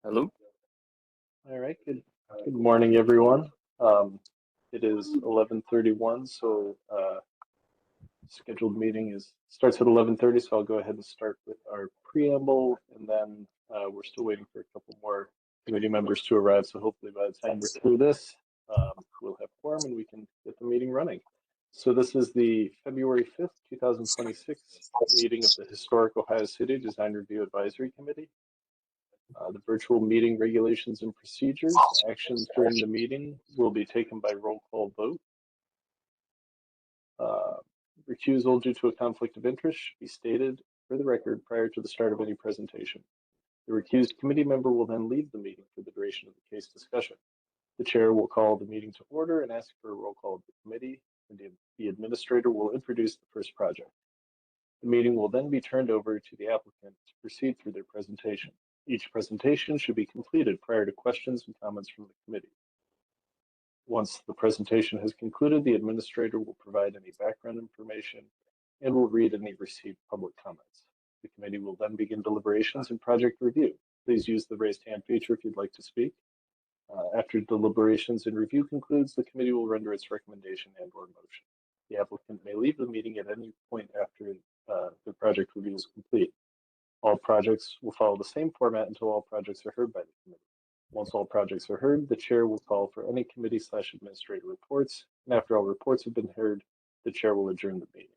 Hello. All right, good morning, everyone. It is 11:31, so scheduled meeting starts at 11:30. So I'll go ahead and start with our preamble, and then we're still waiting for a couple more committee members to arrive. So hopefully by the time we're through this, we'll have quorum and we can get the meeting running. So this is the February 5th, 2026 meeting of the Historic Ohio City Design Review Advisory Committee. The virtual meeting regulations and procedures. Actions during the meeting will be taken by roll call vote. Recusal due to a conflict of interest should be stated for the record prior to the start of any presentation. The recused committee member will then leave the meeting for the duration of the case discussion. The chair will call the meeting to order and ask for a roll call of the committee, and the administrator will introduce the first project. The meeting will then be turned over to the applicant to proceed through their presentation. Each presentation should be completed prior to questions and comments from the committee. Once the presentation has concluded, the administrator will provide any background information and will read any received public comments. The committee will then begin deliberations and project review. Please use the raised hand feature if you'd like to speak. After deliberations and review concludes, the committee will render its recommendation and/or motion. The applicant may leave the meeting at any point after the project review is complete. All projects will follow the same format until all projects are heard by the committee. Once all projects are heard, the chair will call for any committee/administrator reports, and after all reports have been heard, the chair will adjourn the meeting.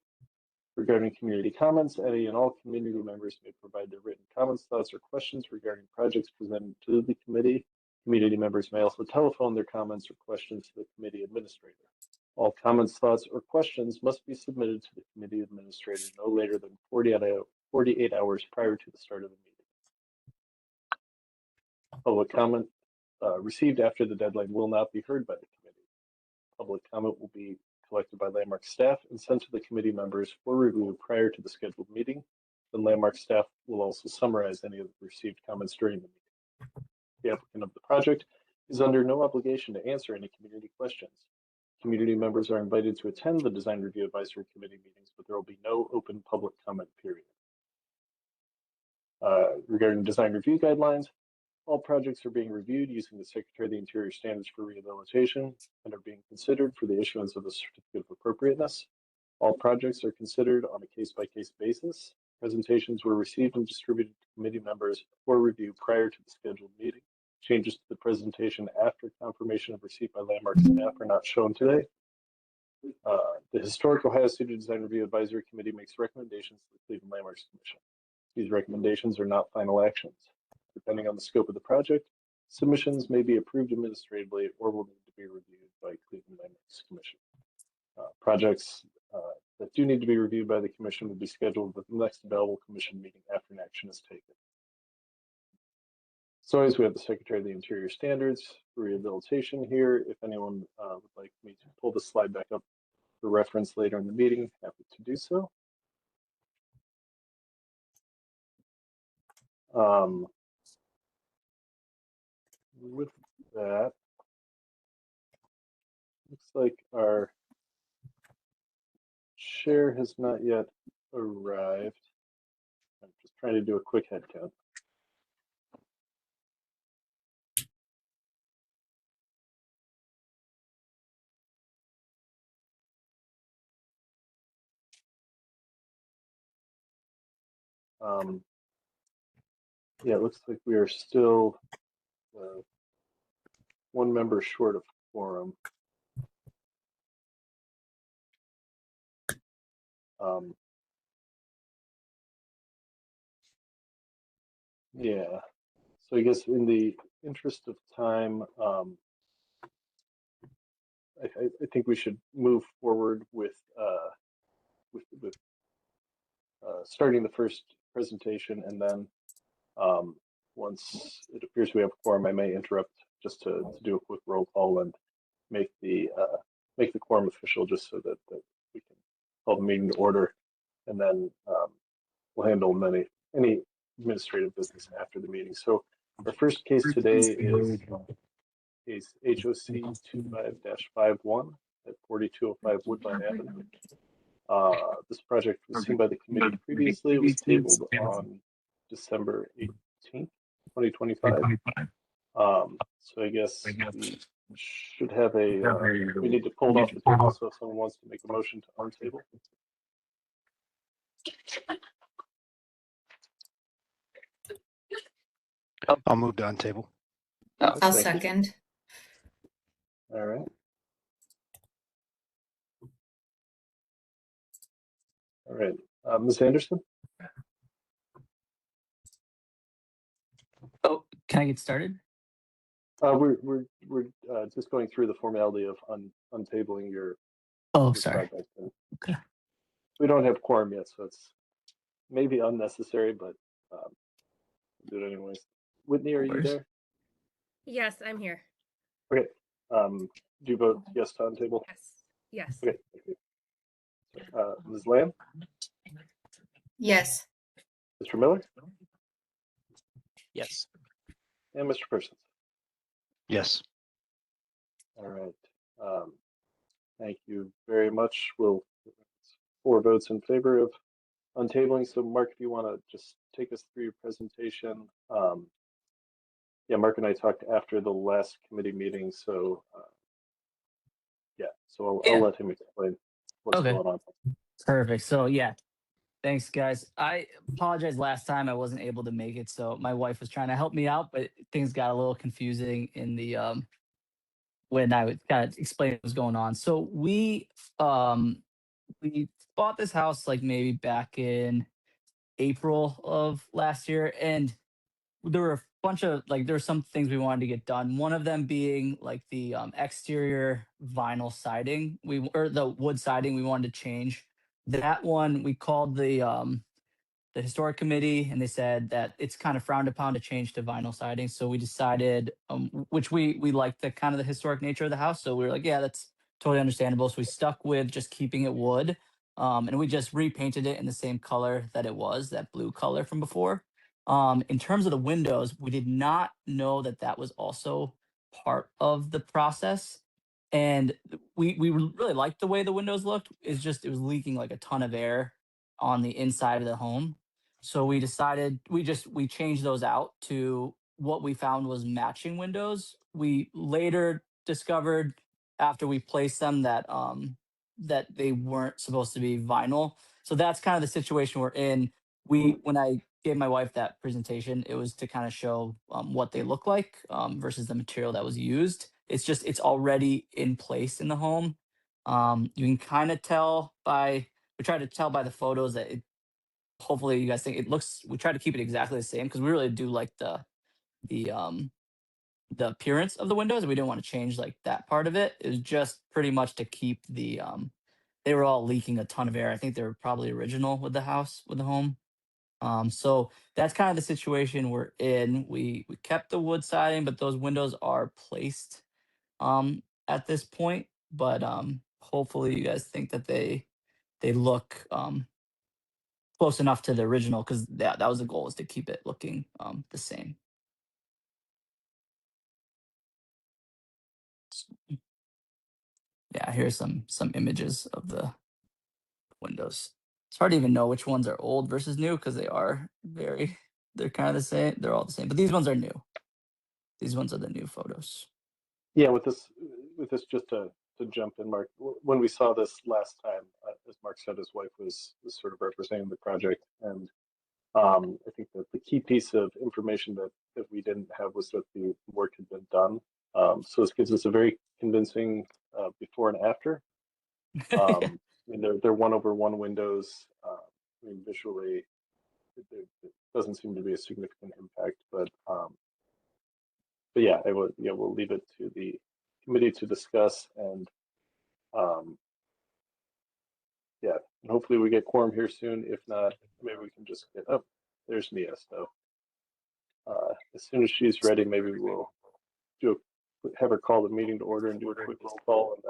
Regarding community comments, any and all community members may provide their written comments, thoughts, or questions regarding projects presented to the committee. Community members may also telephone their comments or questions to the committee administrator. All comments, thoughts, or questions must be submitted to the committee administrator no later than 48 hours prior to the start of the meeting. Public comment received after the deadline will not be heard by the committee. Public comment will be collected by Landmark staff and sent to the committee members for review prior to the scheduled meeting. The Landmark staff will also summarize any of the received comments during the meeting. The applicant of the project is under no obligation to answer any community questions. Community members are invited to attend the Design Review Advisory Committee meetings, but there will be no open public comment period. Regarding design review guidelines, all projects are being reviewed using the Secretary of the Interior Standards for Rehabilitation and are being considered for the issuance of a certificate of appropriateness. All projects are considered on a case-by-case basis. Presentations were received and distributed to committee members for review prior to the scheduled meeting. Changes to the presentation after confirmation of receipt by Landmark staff are not shown today. The Historic Ohio City Design Review Advisory Committee makes recommendations to the Cleveland Landmarks Commission. These recommendations are not final actions. Depending on the scope of the project, submissions may be approved administratively or will need to be reviewed by Cleveland Landmarks Commission. Projects that do need to be reviewed by the commission will be scheduled with the next available commission meeting after an action is taken. So as we have the Secretary of the Interior Standards for Rehabilitation here. If anyone would like me to pull the slide back up for reference later in the meeting, happy to do so. With that, looks like our chair has not yet arrived. I'm just trying to do a quick head count. Yeah, it looks like we are still one member short of quorum. Yeah, so I guess in the interest of time, I think we should move forward with starting the first presentation, and then once it appears we have quorum, I may interrupt just to do a quick roll call and make the quorum official, just so that we can call the meeting to order, and then we'll handle any administrative business after the meeting. So our first case today is case HOC 25-51 at 4205 Woodbine Avenue. This project was seen by the committee previously. It was tabled on December 18th, 2025. So I guess we should have we need to pull it off the table. So if someone wants to make a motion to untable. I'll move to untable. I'll Thank you. second. All right. All right. Ms. Anderson? Oh, can I get started? We're just going through the formality of untabling your Oh, sorry. project. And Okay. we don't have quorum yet, so it's maybe unnecessary, but we'll do it anyways. Whitney, are you Where's- there? Yes, I'm here. Okay. Do you vote yes to untable? Yes. Yes. Okay. Thank you. Ms. Lamb? Yes. Mr. Miller? Yes. And Mr. Persons? Yes. All right. Thank you very much. We'll 4 votes in favor of untabling. So Mark, if you want to just take us through your presentation. Yeah, Mark and I talked after the last committee meeting. So yeah, so I'll let him explain what's Okay. going on. Perfect. So yeah, thanks guys. I apologize last time I wasn't able to make it. So my wife was trying to help me out, but things got a little confusing in the when I would kind of explain what was going on. So we bought this house like maybe back in April of last year, and there were a bunch of like there were some things we wanted to get done. One of them being like the exterior vinyl siding, or the wood siding we wanted to change. That one we called the historic committee, and they said that it's kind of frowned upon to change to vinyl siding. So we decided, which we liked the kind of the historic nature of the house. So we were like, yeah, that's totally understandable. So we stuck with just keeping it wood, and we just repainted it in the same color that it was, that blue color from before. In terms of the windows, we did not know that that was also part of the process. And we really liked the way the windows looked. It's just it was leaking like a ton of air on the inside of the home. So we decided we changed those out to what we found was matching windows. We later discovered after we placed them that they weren't supposed to be vinyl. So that's kind of the situation we're in. When I gave my wife that presentation, it was to kind of show what they look like versus the material that was used. It's already in place in the home. You can kind of tell we tried to tell by the photos that hopefully you guys think it looks, we try to keep it exactly the same because we really do like the appearance of the windows. We didn't want to change like that part of it. It was just pretty much to keep they were all leaking a ton of air. I think they were probably original with the home. So that's kind of the situation we're in. We kept the wood siding, but those windows are placed at this point. But hopefully you guys think that they look close enough to the original, because that was the goal, is to keep it looking the same. Yeah, here's some images of the windows. It's hard to even know which ones are old versus new because they're kind of the same. They're all the same, but these ones are new. These ones are the new photos. Yeah, with this just to jump in, Mark, when we saw this last time, as Mark said, his wife was sort of representing the project, and I think that the key piece of information that we didn't have was that the work had been done. So this gives us a very convincing before and after. I mean, they're 1:1 windows. I mean, visually, it doesn't seem to be a significant impact, but yeah, we'll leave it to the committee to discuss, and yeah, and hopefully we get quorum here soon. If not, maybe we can just get there's Mia. So as soon as she's ready, maybe we'll have her call the meeting to order and do a quick roll call. And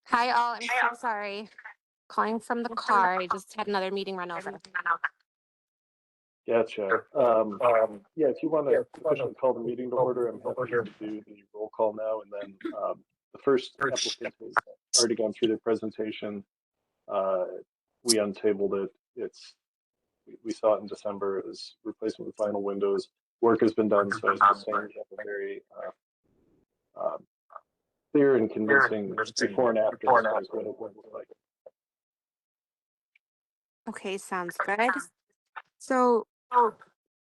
Hi, all. I'm so sorry. Calling from the car. I just had another meeting run over. Gotcha. Yeah, if you want to officially call the meeting to order, I'm happy to do the roll call now. And then the first applicant has already gone through their presentation. We untabled it. We saw it in December. It was replacement with vinyl windows. work has been done, so I was just saying we have a very clear and convincing before and after as far as what it would look like. Okay, sounds good. So,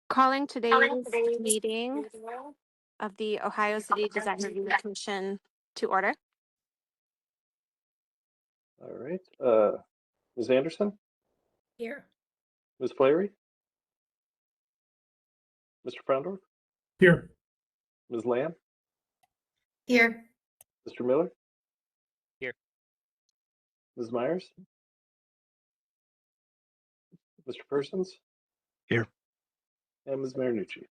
calling today's meeting of the Ohio City Design Review Commission to order. All right. Ms. Anderson, Here. Ms. Flaherty, Mr. Frondorf, Here. Ms. Lamb, Here. Mr. Miller, Here. Ms. Myers, Mr. Persons, Here. and Ms. Marinucci.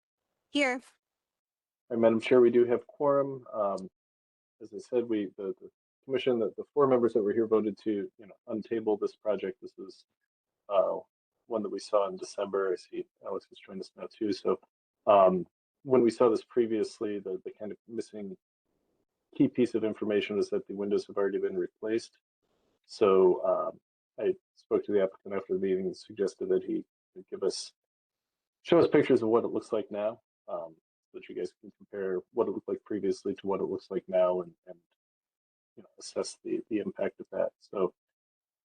Here. All right, Madam Chair, we do have quorum. As I said, the commission, the four members that were here voted to untable this project. This is one that we saw in December. I see Alex has joined us now too. So when we saw this previously, the kind of missing key piece of information is that the windows have already been replaced. So I spoke to the applicant after the meeting and suggested that he could show us pictures of what it looks like now, so that you guys can compare what it looked like previously to what it looks like now, and assess the impact of that. So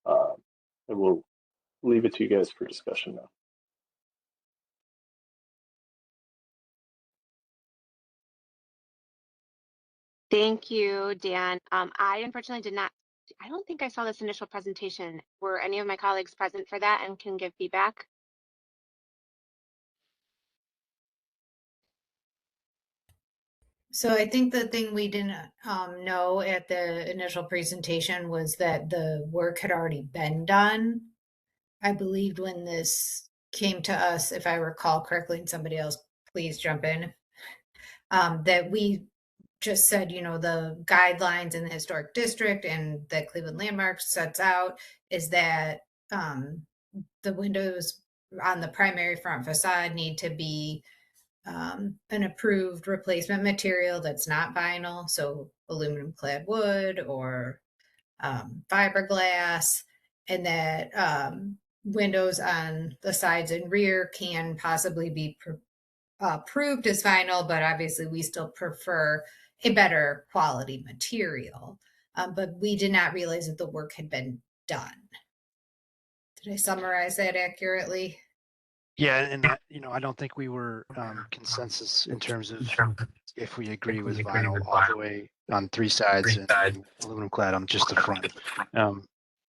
I will leave it to you guys for discussion now. Thank you, Dan. I unfortunately I don't think I saw this initial presentation. Were any of my colleagues present for that and can give feedback? So I think the thing we didn't know at the initial presentation was that the work had already been done. I believed when this came to us, if I recall correctly, and somebody else please jump in, that we just said, the guidelines in the historic district and that Cleveland Landmarks sets out is that the windows on the primary front facade need to be an approved replacement material that's not vinyl, so aluminum clad wood or fiberglass, and that windows on the sides and rear can possibly be approved as vinyl, but obviously we still prefer a better quality material. But we did not realize that the work had been done. Did I summarize that accurately? Yeah, and I don't think we were consensus in terms of if we agree with vinyl all the way on three sides and aluminum clad on just the front.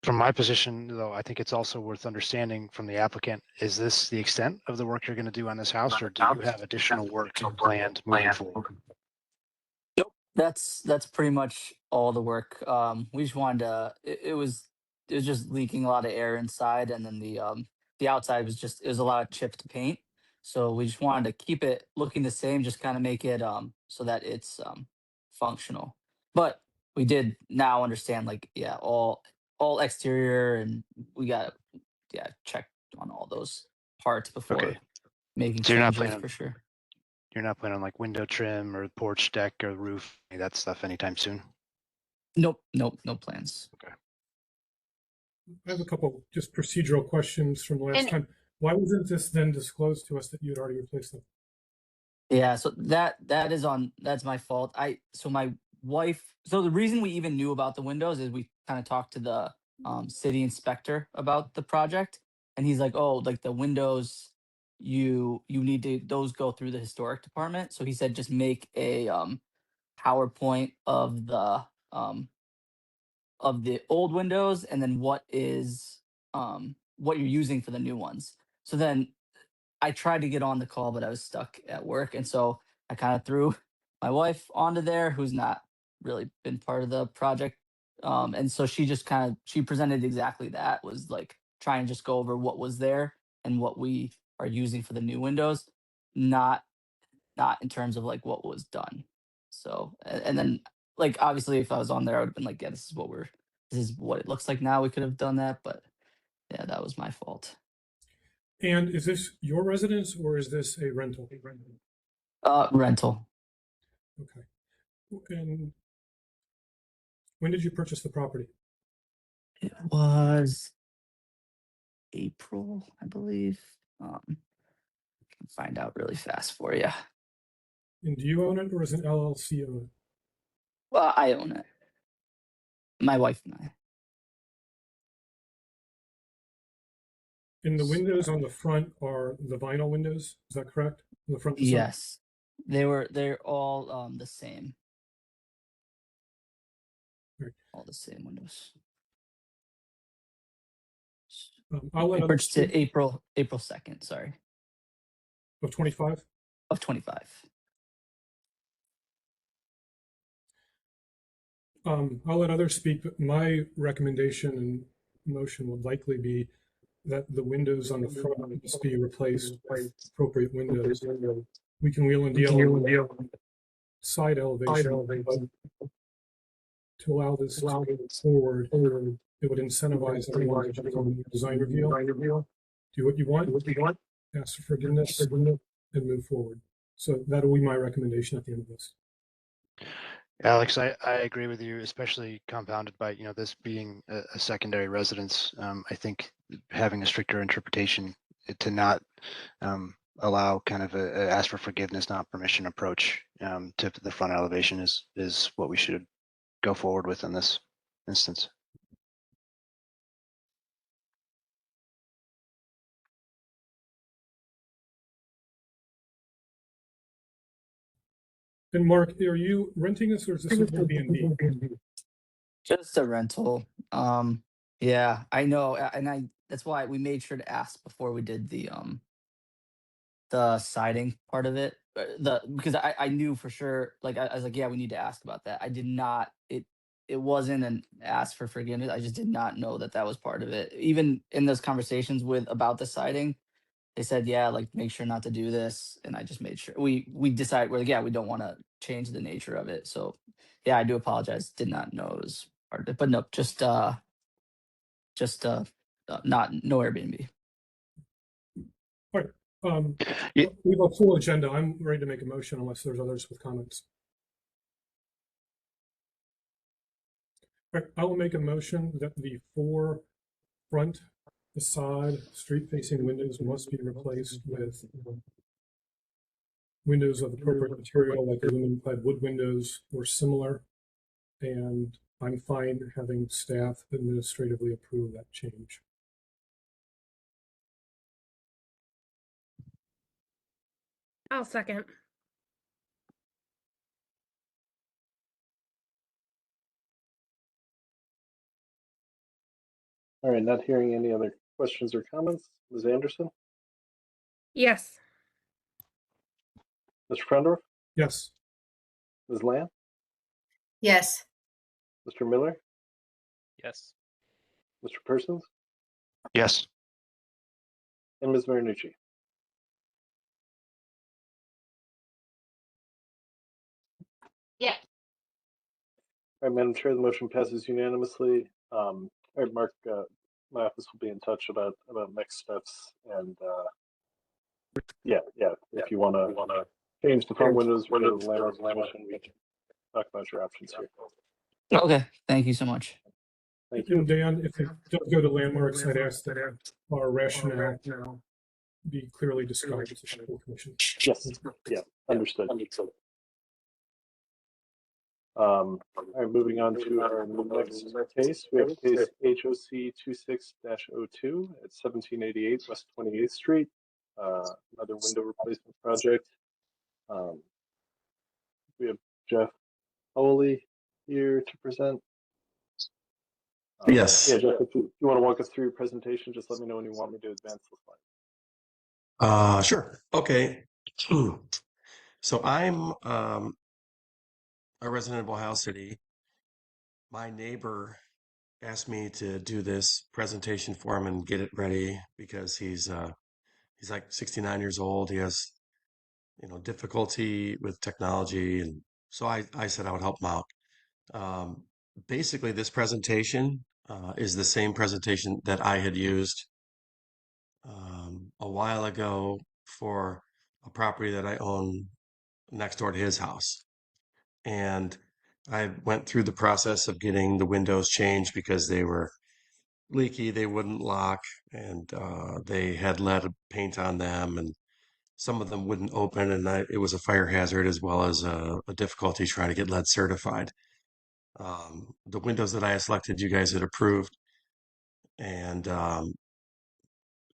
From my position, though, I think it's also worth understanding from the applicant, is this the extent of the work you're going to do on this house, or do you have additional work planned moving forward? Nope. That's pretty much all the work. We just wanted to. It was just leaking a lot of air inside, and then the outside was a lot of chipped paint. So we just wanted to keep it looking the same, just kind of make it so that it's functional. But we did now understand, like, yeah, all exterior, and we got check on all those parts before Okay. making So you're not changes planning for sure. You're not planning on like window trim or porch deck or roof, any of that stuff anytime soon? Nope, no plans. I have a couple just procedural questions from last And- time. Why wasn't this then disclosed to us that you had already replaced them? Yeah, so that's my fault. My wife, so the reason we even knew about the windows is we kind of talked to the city inspector about the project, and he's like, "Oh, like the windows, you need to those go through the historic department." So he said just make a PowerPoint of the old windows, and then what you're using for the new ones. So then I tried to get on the call, but I was stuck at work. And so I kind of threw my wife onto there, who's not really been part of the project. And so she just she presented exactly that, was like try and just go over what was there and what we are using for the new windows, not in terms of like what was done. So, and then like, obviously if I was on there, I would have been like, yeah, this is what it looks like now. We could have done that, but yeah, that was my fault. And is this your residence or is this a rental? Rental. Okay. And when did you purchase the property? It was April, I believe. can find out really fast for you. And do you own it or is an LLC own it? Well, I own it. My wife and I. And the windows on the front are the vinyl windows, is that correct? On the front facade? Yes, they're all the same. Right. All the same windows. I'll let I others purchased it speak. April 2nd. Sorry, Of 25? of 25. I'll let others speak, but my recommendation and motion would likely be that the windows on the front must be replaced with appropriate windows. We can wheel and deal with side elevation, but to allow this to go forward, it would incentivize everyone to become a design review, do what you want, ask for forgiveness, and move forward. So that'll be my recommendation at the end of this. Alex, I agree with you, especially compounded by, this being a secondary residence. I think having a stricter interpretation to not allow kind of a ask for forgiveness, not permission approach to the front elevation is what we should go forward with in this instance. And Mark, are you renting this or is this an Airbnb? Just a rental. Yeah, I know, and that's why we made sure to ask before we did the siding part of it. Because I knew for sure, like I was like, yeah, we need to ask about that. I did not. It wasn't an ask for forgiveness. I just did not know that was part of it. Even in those conversations about the siding, they said, yeah, like make sure not to do this, and I just made sure we decided we're like, yeah, we don't want to change the nature of it. So yeah, I do apologize. Did not know it was part of it, but no, just not no Airbnb. All right. Yeah. We have a full agenda. I'm ready to make a motion unless there's others with comments. All right, I will make a motion that the 4 front facade street-facing windows must be replaced with windows of appropriate material like aluminum clad wood windows or similar. And I'm fine having staff administratively approve that change. I'll second. All right, not hearing any other questions or comments. Ms. Anderson, Yes. Mr. Frendorf, Yes. Ms. Lamb, Yes. Mr. Miller, Yes. Mr. Persons, Yes. and Ms. Marinucci. Yeah. All right, Madam Chair, the motion passes unanimously. All right, Mark, my office will be in touch about next steps, and yeah, if you want to change the front windows or go to the landlord's commission, we can talk about your options here. Okay, thank you so much. Thank you. And Dan, if it does go to landmarks, I'd ask that our rationale be clearly described to the full commission. Yes, yeah, understood. All right, moving on to our next case. We have case HOC 26-02 at 1788 West 28th Street. Another window replacement project. We have Jeff Foley here to present. Yes. Yeah, Jeff, if you want to walk us through your presentation, just let me know when you want me to advance the slide. Sure. Okay. So I'm a resident of Ohio City. My neighbor asked me to do this presentation for him and get it ready because he's like 69 years old. He has, difficulty with technology, and so I said I would help him out. Basically, this presentation is the same presentation that I had used a while ago for a property that I own next door to his house. And I went through the process of getting the windows changed because they were leaky, they wouldn't lock, and they had lead paint on them. And some of them wouldn't open, and it was a fire hazard as well as a difficulty trying to get lead certified. The windows that I selected, you guys had approved, and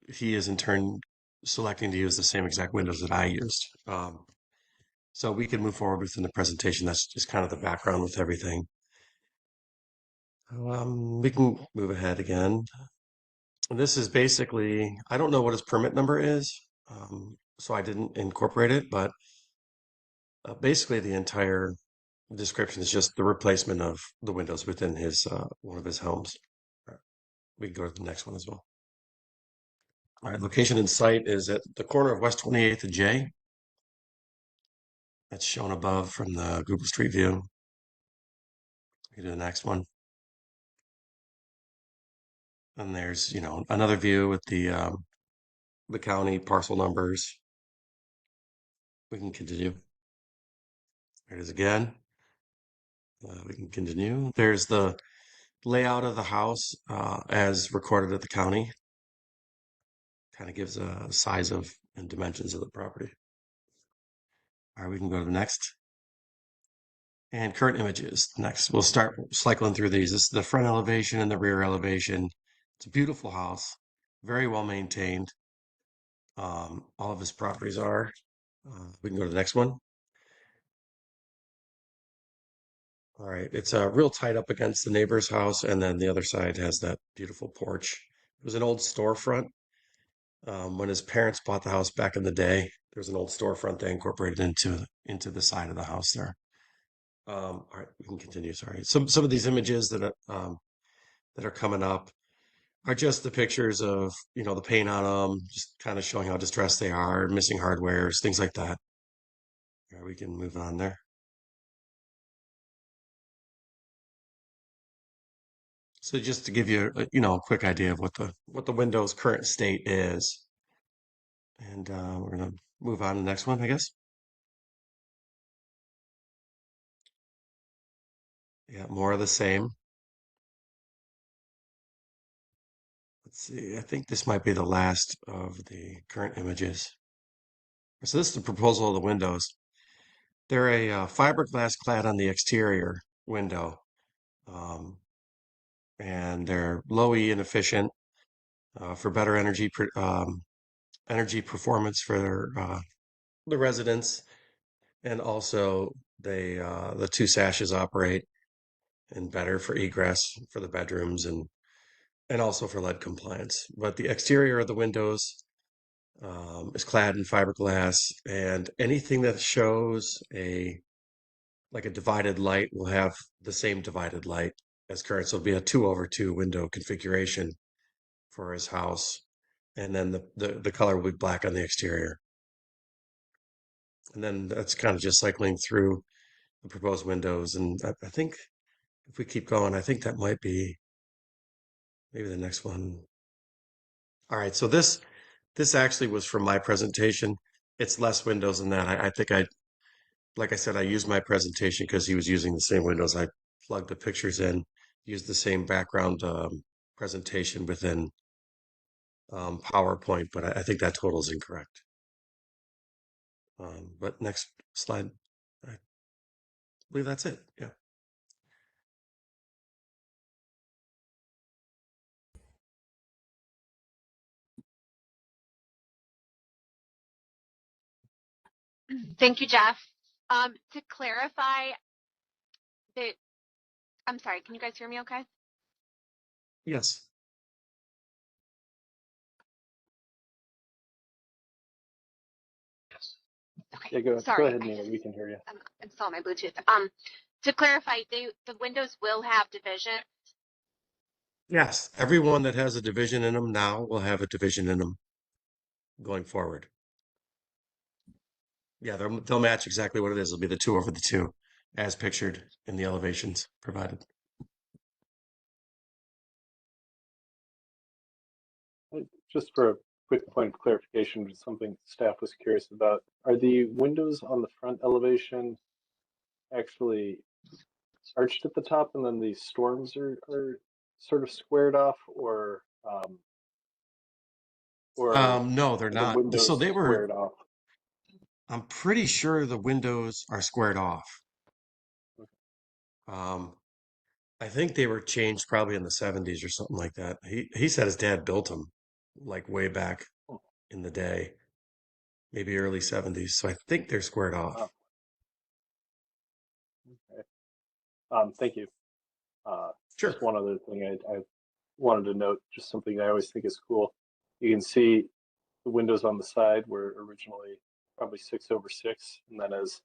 he is in turn selecting to use the same exact windows that I used. So we can move forward within the presentation. That's just kind of the background with everything. We can move ahead again. This is basically, I don't know what his permit number is, so I didn't incorporate it, but basically the entire description is just the replacement of the windows within his one of his homes. We can go to the next one as well. All right, location and site is at the corner of West 28th and J. That's shown above from the Google Street View. We do the next one. And there's, another view with the county parcel numbers. We can continue. There it is again. We can continue. There's the layout of the house as recorded at the county. Kind of gives a size of and dimensions of the property. All right, we can go to the next. And current images. Next, we'll start cycling through these. This is the front elevation and the rear elevation. It's a beautiful house, very well maintained. All of his properties are. We can go to the next one. All right, it's real tight up against the neighbor's house, and then the other side has that beautiful porch. It was an old storefront. When his parents bought the house back in the day, there was an old storefront they incorporated into the side of the house there. All right, we can continue. Sorry. Some of these images that are coming up are just the pictures of the paint on them, just kind of showing how distressed they are, missing hardwares, things like that. All right, we can move on there. So just to give you a quick idea of what the Windows current state is, and we're gonna move on to the next one, I guess. Yeah, more of the same. Let's see, I think this might be the last of the current images. So this is the proposal of the windows. They're a fiberglass clad on the exterior window, and they're low E and efficient for better energy performance for the residents, and also the two sashes operate and better for egress for the bedrooms and also for lead compliance. But the exterior of the windows is clad in fiberglass, and anything that shows like a divided light will have the same divided light as current. So it'll be a 2/2 window configuration for his house. And then the color will be black on the exterior. And then that's kind of just cycling through the proposed windows. And I think if we keep going, I think that might be maybe the next one. All right, so this actually was from my presentation. It's less windows than that. I think like I said, I used my presentation because he was using the same windows. I plugged the pictures in, used the same background presentation within PowerPoint, but I think that total is incorrect. But next slide. I believe that's it. Yeah. Thank you, Jeff. To clarify, I'm sorry, can you guys hear me okay? Yes. Yeah, go Sorry, ahead, Nina. We can hear you. I'm still on my Bluetooth. To clarify, the windows will have division. Yes. Everyone that has a division in them now will have a division in them going forward. Yeah, they'll match exactly what it is. It'll be the 2/2 as pictured in the elevations provided. Just for a quick point of clarification, just something staff was curious about. Are the windows on the front elevation actually arched at the top and then the storms are sort of squared off, or No, they're the not. windows So they were squared off? I'm pretty sure the windows are squared off. Um, I think they were changed probably in the 70s or something like that. He said his dad built them like way back in the day, maybe early 70s. So I think they're squared off. Wow. Okay. Thank you. Sure. Just one other thing I wanted to note, just something I always think is cool. You can see the windows on the side were originally probably 6/6, and then as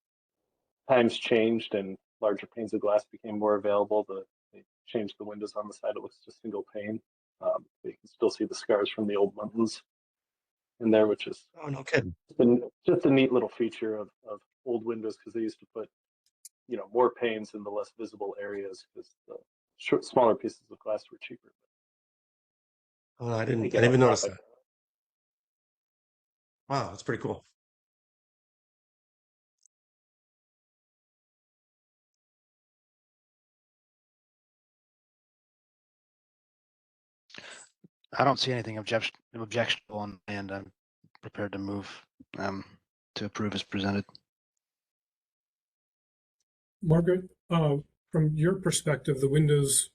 times changed and larger panes of glass became more available, they changed the windows on the side. It looks just single pane. You can still see the scars from the old Muntins in there, which is Oh, no kidding. just a neat little feature of old windows, because they used to put more panes in the less visible areas because the smaller pieces of glass were cheaper. Oh, I didn't Again, even off notice topic. that. Wow, that's pretty cool. I don't see anything objectionable on my end. I'm prepared to move to approve as presented. Margaret, from your perspective, the windows,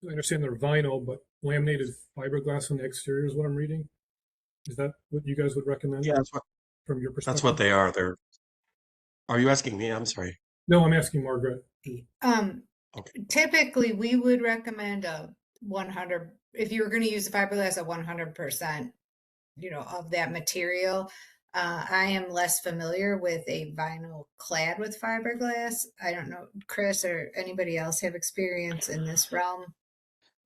I understand they're vinyl, but laminated fiberglass on the exterior is what I'm reading. Is that what you guys would recommend? Yeah, From your perspective? that's what they are. Are you asking me? I'm sorry. No, I'm asking Margaret. Okay. Typically, we would recommend a 100, if you were going to use the fiberglass, a 100%, of that material. I am less familiar with a vinyl clad with fiberglass. I don't know, Chris or anybody else have experience in this realm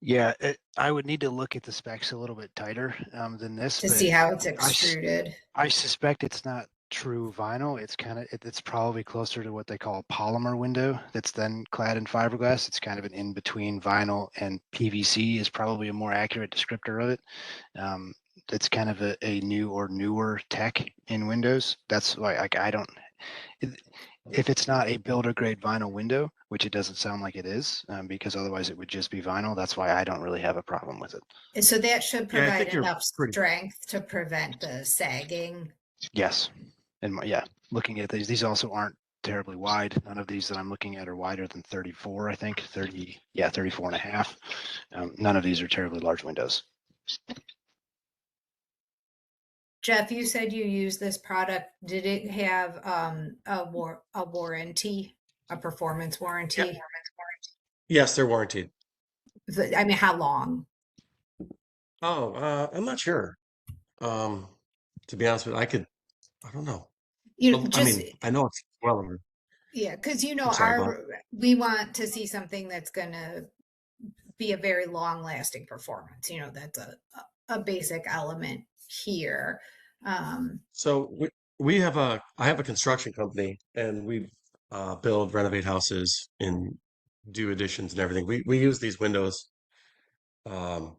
Yeah, I would need to look at the specs a little bit tighter than this, to but see how it's I extruded. suspect it's not true vinyl. It's it's probably closer to what they call a polymer window that's then clad in fiberglass. It's kind of an in between vinyl and PVC is probably a more accurate descriptor of it. It's kind of a new or newer tech in Windows. That's why I don't. If it's not a builder grade vinyl window, which it doesn't sound like it is, because otherwise it would just be vinyl. That's why I don't really have a problem with it. And so that should Yeah, I provide think you're enough pretty. strength to prevent the sagging. Yes, and yeah, looking at these also aren't terribly wide. None of these that I'm looking at are wider than 34. I think 30. Yeah, 34 and a half. None of these are terribly large windows. Jeff, you said you used this product. Did it have a warranty, a performance warranty? Yeah. Yes, they're warranted. I mean, how long? Oh, I'm not sure. To be honest with you, I don't know. You Well, just I know it's well over. Yeah, because I'm sorry, go ahead. we want to see something that's going to be a very long lasting performance. That's a basic element here. So I have a construction company, and we build, renovate houses, and do additions and everything. We use these windows um,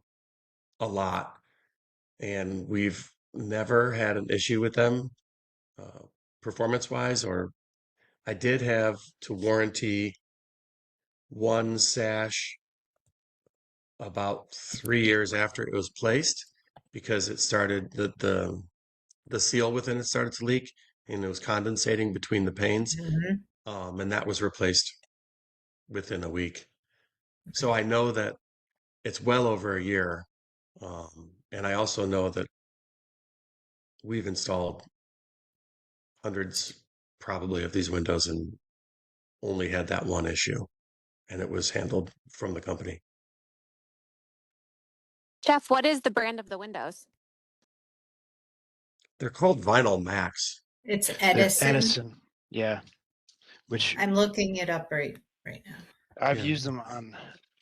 a lot, and we've never had an issue with them performance wise. Or I did have to warranty one sash about 3 years after it was placed, because it started the seal within it started to leak, and it was condensating between the panes. And that was replaced within a week. So I know that it's well over a year. And I also know that we've installed hundreds probably of these windows and only had that one issue, and it was handled from the company. Jeff, what is the brand of the windows? They're called Vinyl Max. It's They're Edison. Edison, yeah. Which I'm looking it up right now. I've Yeah. used them on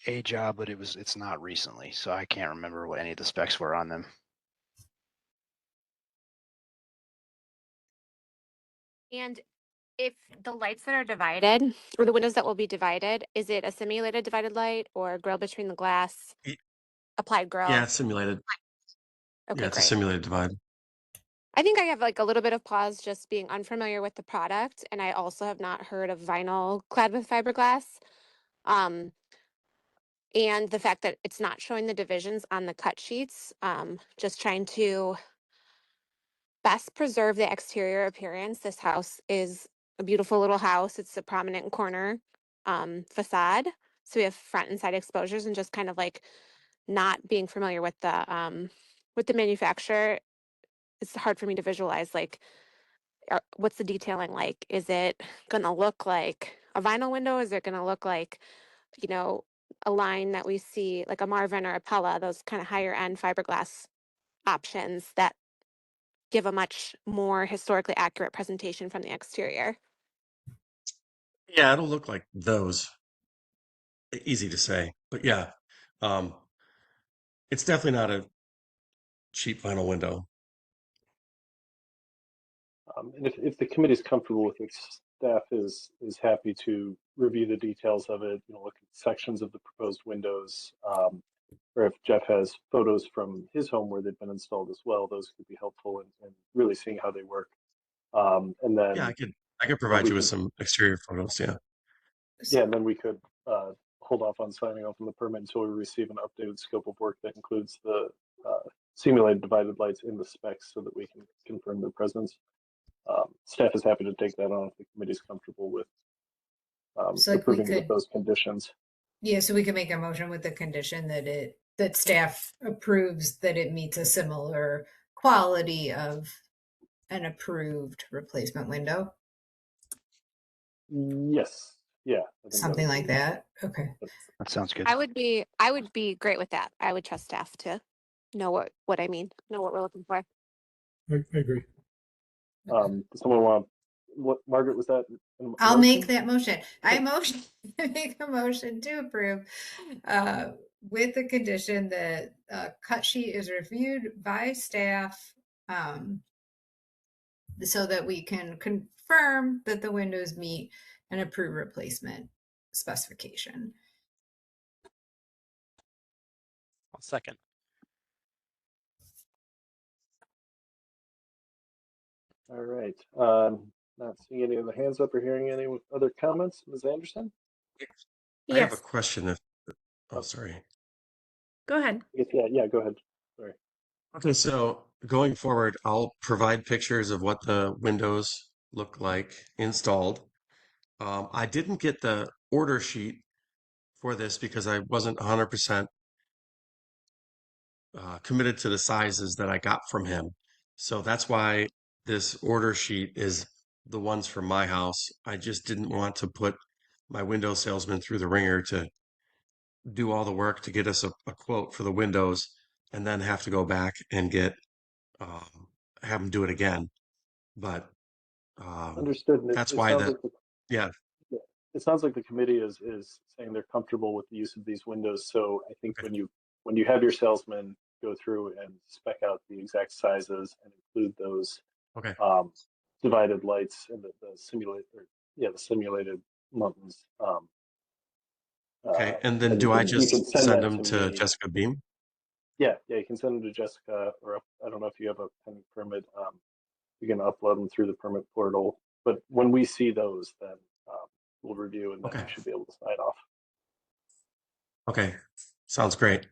a job, but it's not recently, so I can't remember what any of the specs were on them. And if the lights that are divided, or the windows that will be divided, is it a simulated divided light or grill between the glass? Ye- Applied grill? Yeah, it's simulated. Okay, Yeah, it's a great. simulated divide. I think I have like a little bit of pause just being unfamiliar with the product, and I also have not heard of vinyl clad with fiberglass. Um, and the fact that it's not showing the divisions on the cut sheets, just trying to best preserve the exterior appearance. This house is a beautiful little house. It's a prominent corner facade. So we have front and side exposures, and just kind of like not being familiar with the manufacturer, it's hard for me to visualize like what's the detailing like? Is it gonna look like a vinyl window? Is it gonna look like, you know, a line that we see like a Marvin or a Pella, those kind of higher end fiberglass options that give a much more historically accurate presentation from the exterior? Yeah, it'll look like those. Easy to say, but yeah, um, it's definitely not a cheap vinyl window. And if the committee is comfortable with it, staff is happy to review the details of it, look at sections of the proposed windows, or if Jeff has photos from his home where they've been installed as well, those could be helpful in really seeing how they work. And then Yeah, I could provide we you with could, some exterior photos. Yeah. and then we could hold off on signing off on the permit until we receive an updated scope of work that includes the simulated divided lights in the specs so that we can confirm their presence. Staff is happy to take that on if the committee is comfortable with So like we approving it with could, those conditions. yeah, so we can make a motion with the condition that staff approves that it meets a similar quality of an approved replacement window, Yes. Yeah. I think something would like be- that. Okay. That sounds good. I would be great with that. I would trust staff to know what I mean, know what we're looking for. I agree. Does someone want, what, Margaret, was that? I'll make that motion. I motion make a motion to approve with the condition that cut sheet is reviewed by staff so that we can confirm that the windows meet an approved replacement specification. I'll second. All right. Not seeing any other hands up or hearing any other comments. Ms. Anderson? I have a Yes. question. Oh, sorry. Go ahead. Yeah, go ahead. Sorry. Okay, so going forward, I'll provide pictures of what the windows look like installed. I didn't get the order sheet for this because I wasn't 100% committed to the sizes that I got from him. So that's why this order sheet is the ones from my house. I just didn't want to put my window salesman through the ringer to do all the work to get us a quote for the windows and then have to go back and have him do it again. But Understood. And that's it why sounds like yeah, it sounds like the committee is saying they're comfortable with the use of these windows. So I think Okay. when you have your salesman go through and spec out the exact sizes and include those okay, divided lights and the simulated muntins. okay. And then then do I you just can send that them to me. Jessica Beam? Yeah, you can send them to Jessica, or I don't know if you have a pending permit. You can upload them through the permit portal. But when we see those, then we'll review and then Okay. we should be able to sign off. Okay, sounds great.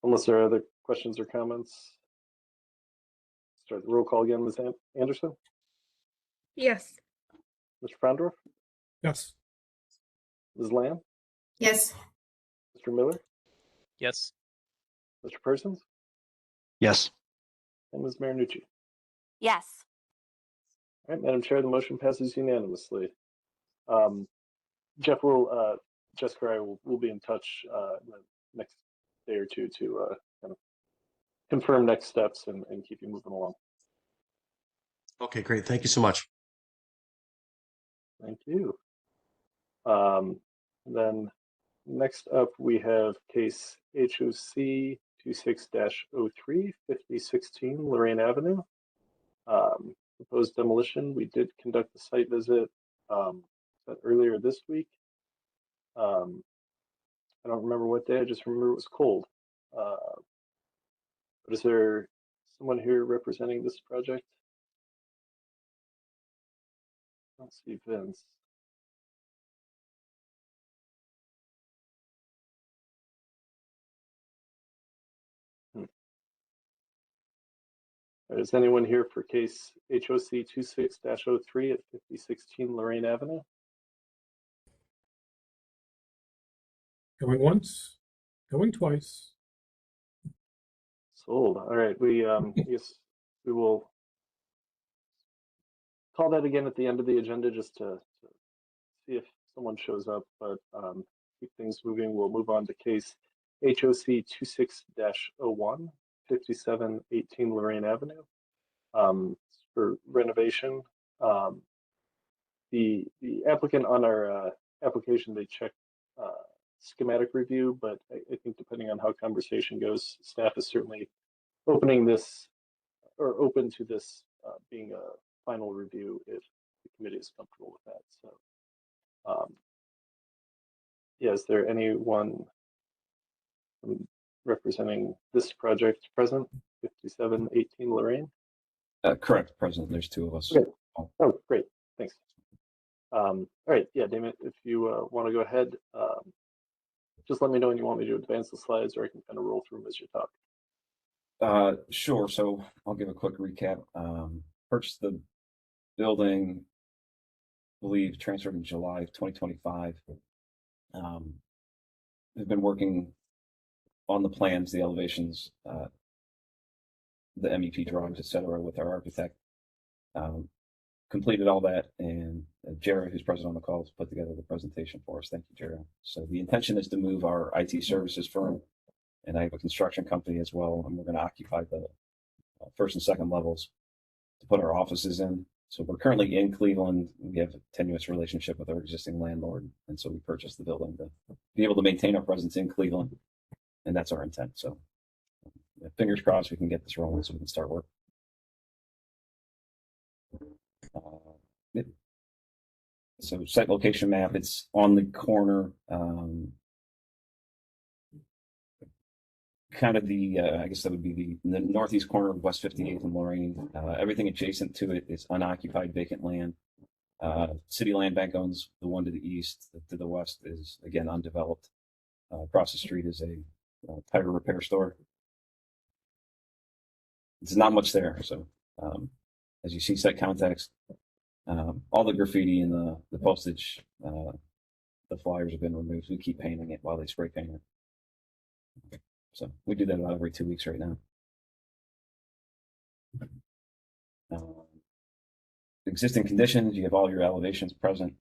Unless there are other questions or comments. Start the roll call again, Ms. Anderson, Yes. Mr. Frondorf, Yes. Ms. Lamb, Yes. Mr. Miller, Yes. Mr. Persons, Yes. and Ms. Marinucci. Yes. All right, Madam Chair, the motion passes unanimously. Jeff Jessica and I will be in touch in the next day or two to kind of confirm next steps and keep you moving along. Okay, great. Thank you so much. Thank you. Then next up, we have case HOC 26-03, 5016 Lorraine Avenue. Proposed demolition. We did conduct a site visit earlier this week. I don't remember what day, I just remember it was cold. But is there someone here representing this project? I don't see Vince. Is anyone here for case HOC 26-03 at 5016 Lorraine Avenue? Going once, going twice. Sold. All right, we yes, we will call that again at the end of the agenda just to see if someone shows up, but keep things moving. We'll move on to case HOC 26-01, 5718 Lorraine Avenue. For renovation. The applicant on our application, they checked schematic review, but I think depending on how conversation goes, staff is certainly opening this or open to this being a final review if the committee is comfortable with that. So yeah, is there anyone representing this project present? 5718 Lorraine? Correct, President. There's two of us. Okay. Oh, great. Thanks. All right. Yeah, Damon, if you want to go ahead, just let me know when you want me to advance the slides, or I can kind of roll through them as you talk. Sure. So I'll give a quick recap. Purchased the building, I believe transferred in July of 2025. We've been working on the plans, the elevations, the MEP drawings, et cetera, with our architect. Completed all that, and Jared, who's present on the call, has put together the presentation for us. Thank you, Jared. So the intention is to move our IT services firm, and I have a construction company as well, and we're going to occupy the first and second levels to put our offices in. So we're currently in Cleveland. We have a tenuous relationship with our existing landlord, and so we purchased the building to be able to maintain our presence in Cleveland, and that's our intent. So fingers crossed we can get this rolling so we can start work. So site location map, it's on the corner, kind of the, I guess that would be the northeast corner of West 58th and Lorraine. Everything adjacent to it is unoccupied vacant land. City Land Bank owns the one to the east. To the west is, again, undeveloped. Across the street is a tire repair store. There's not much there. So as you see, site context, all the graffiti and the postage, the flyers have been removed. We keep painting it while they spray paint it. So we do that about every 2 weeks right now. Existing conditions, you have all your elevations present.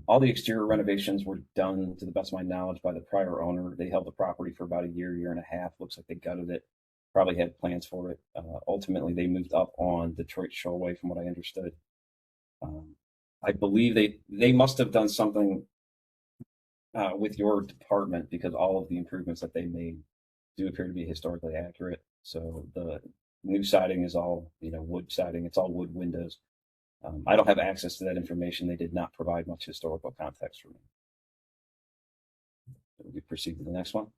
All the exterior renovations were done, to the best of my knowledge, by the prior owner. They held the property for about a year and a half. Looks like they gutted it. Probably had plans for it. Ultimately, they moved up on Detroit Shoreway, from what I understood. I believe they must have done something with your department, because all of the improvements that they made do appear to be historically accurate. So the new siding is all, wood siding. It's all wood windows. I don't have access to that information. They did not provide much historical context for me. We proceed to the next one.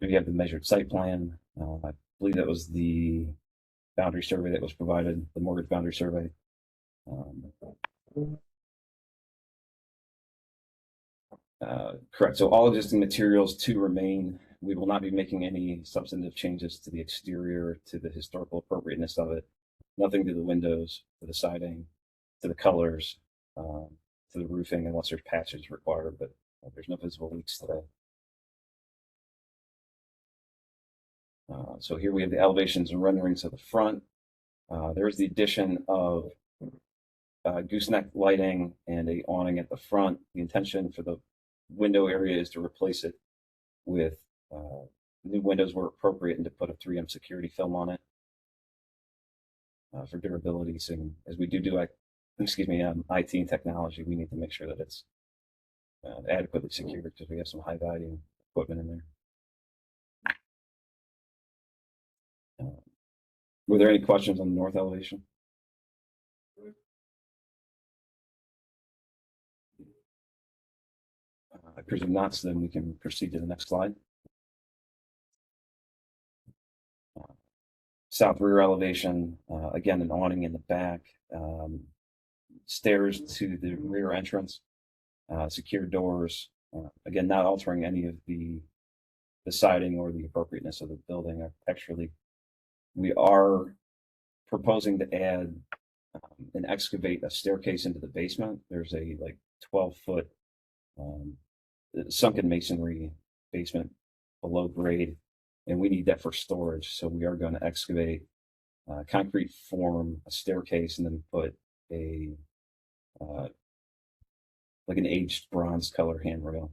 We have the measured site plan. I believe that was the boundary survey that was provided, the mortgage boundary survey. Correct. So all existing materials to remain. We will not be making any substantive changes to the exterior, to the historical appropriateness of it. Nothing to the windows, to the siding, to the colors, to the roofing, unless there's patches required, but there's no visible leaks today. So here we have the elevations and renderings of the front. There's the addition of gooseneck lighting and a awning at the front. The intention for the window area is to replace it with new windows where appropriate, and to put a 3M security film on it for durability. So as we do IT and technology, we need to make sure that it's adequately secured, because we have some high value equipment in there. Were there any questions on the north elevation? I presume not, so then we can proceed to the next slide. South rear elevation, again, an awning in the back, stairs to the rear entrance, secure doors, again, not altering any of the siding or the appropriateness of the building architecturally. We are proposing to add and excavate a staircase into the basement. There's a like 12-foot sunken masonry basement below grade, and we need that for storage. So we are going to excavate, concrete form a staircase, and then put a like an aged bronze color handrail,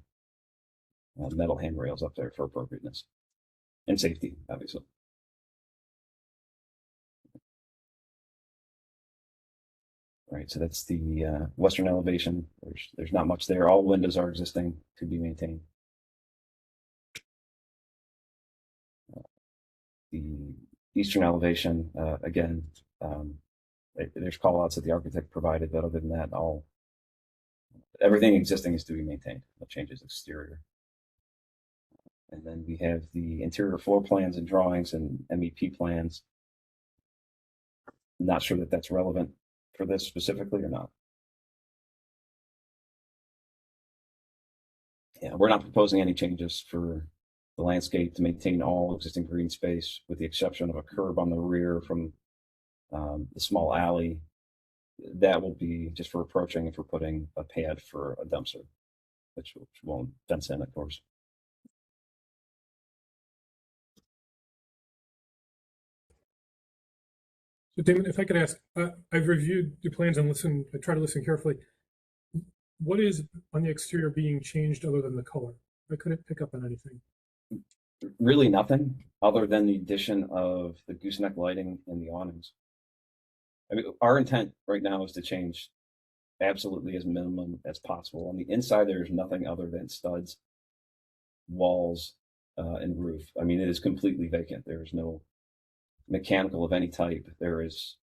metal handrails up there for appropriateness and safety, obviously. All right, so that's the western elevation. There's not much there. All windows are existing to be maintained. The eastern elevation, again, there's call outs that the architect provided, but other than that, everything existing is to be maintained. No changes exterior. And then we have the interior floor plans and drawings and MEP plans. Not sure that that's relevant for this specifically or not. Yeah, we're not proposing any changes for the landscape to maintain all existing green space, with the exception of a curb on the rear from the small alley. That will be just for approaching if we're putting a pad for a dumpster, which won't fence in, of course. So Damon, if I could ask, I've reviewed your plans and I try to listen carefully. What is on the exterior being changed other than the color? I couldn't pick up on anything. Really nothing other than the addition of the gooseneck lighting and the awnings. I mean, our intent right now is to change absolutely as minimum as possible. On the inside, there's nothing other than studs, walls, and roof. I mean, it is completely vacant. There is no mechanical of any type. There is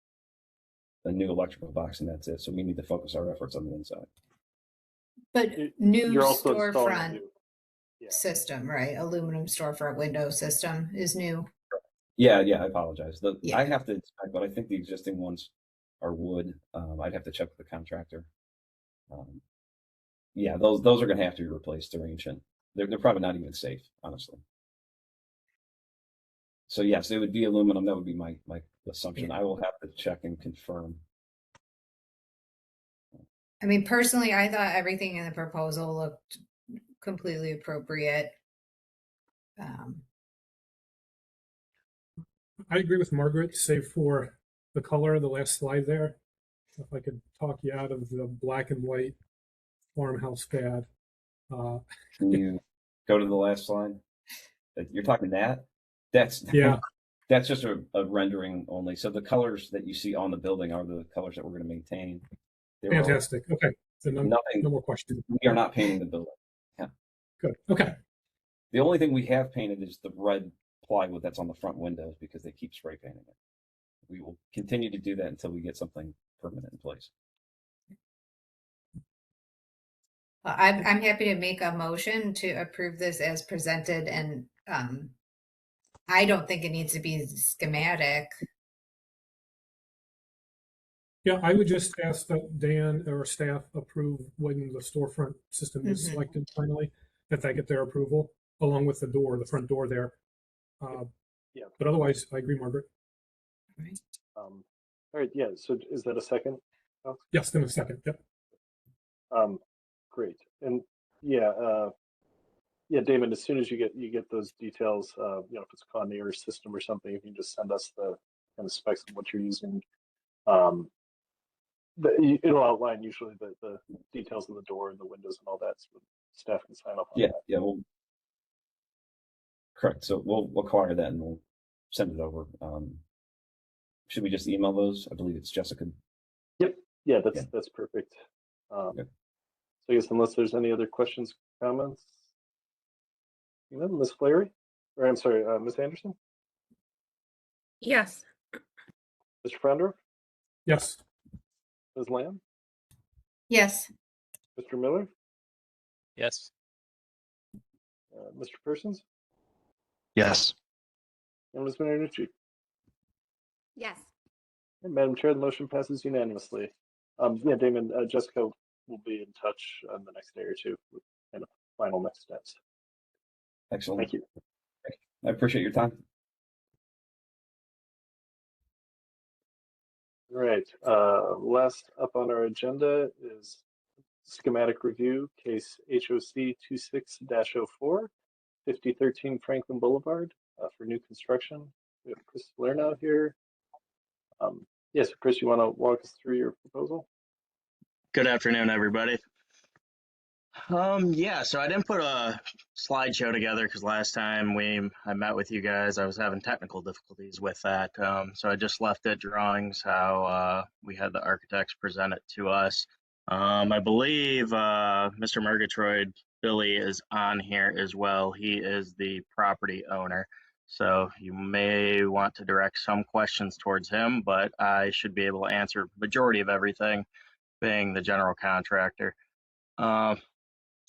a new electrical box, and that's it. So we need to focus our efforts on the inside. But new You're also installing a storefront new- system, right? Aluminum storefront window system is new. Yeah, I apologize. Yeah. I have to inspect, but I think the existing ones are wood. I'd have to check with the contractor. Yeah, those are going to have to be replaced. They're ancient. They're probably not even safe, honestly. So yes, it would be aluminum. That would be my assumption. I will have to check and confirm. I mean, personally, I thought everything in the proposal looked completely appropriate. I agree with Margaret, save for the color, the last slide there. If I could talk you out of the black and white farmhouse pad. Can you go to the last slide? You're talking that? That's Yeah. That's just a rendering only. So the colors that you see on the building are the colors that we're going to maintain. Fantastic. Okay. So no more questions. We are not painting the building. Yeah. Good. Okay. The only thing we have painted is the red plywood that's on the front windows because they keep spray painting it. We will continue to do that until we get something permanent in place. I'm happy to make a motion to approve this as presented, and I don't think it needs to be schematic. Yeah, I would just ask that Dan or staff approve when the storefront system is selected finally, that they get their approval along with the front door there. Yeah. But otherwise, I agree, Margaret. All right. Yeah. So is that a second? Yes, in a second. Yep. Great. And yeah, Damon, as soon as you get those details, if it's a Conair system or something, if you can just send us the kind of specs of what you're using. It'll outline usually the details of the door and the windows and all that, so staff can sign off on that. Yeah, correct. So we'll acquire that and we'll send it over. Should we just email those? I believe it's Jessica. Yep. Yeah, that's perfect. Okay. So I guess unless there's any other questions, comments, Ms. Flaherty, or I'm sorry, Ms. Anderson, Yes. Mr. Frondorf, Yes. Ms. Lamb, Yes. Mr. Miller, Yes. Mr. Persons, Yes. and Ms. Marinucci. Yes. And Madam Chair, the motion passes unanimously. Yeah, Damon, Jessica will be in touch on the next day or two with kind of final next steps. Excellent. Thank you. I appreciate your time. Right. Last up on our agenda is schematic review, case HOC 26-04, 5013 Franklin Boulevard for new construction. We have Chris Lernow here. Yes, Chris, you want to walk us through your proposal? Good afternoon, everybody. Yeah, so I didn't put a slideshow together because last time I met with you guys, I was having technical difficulties with that. So I just left it drawings how we had the architects present it to us. I believe Mr. Murgatroyd, Billy, is on here as well. He is the property owner. So you may want to direct some questions towards him, but I should be able to answer majority of everything, being the general contractor.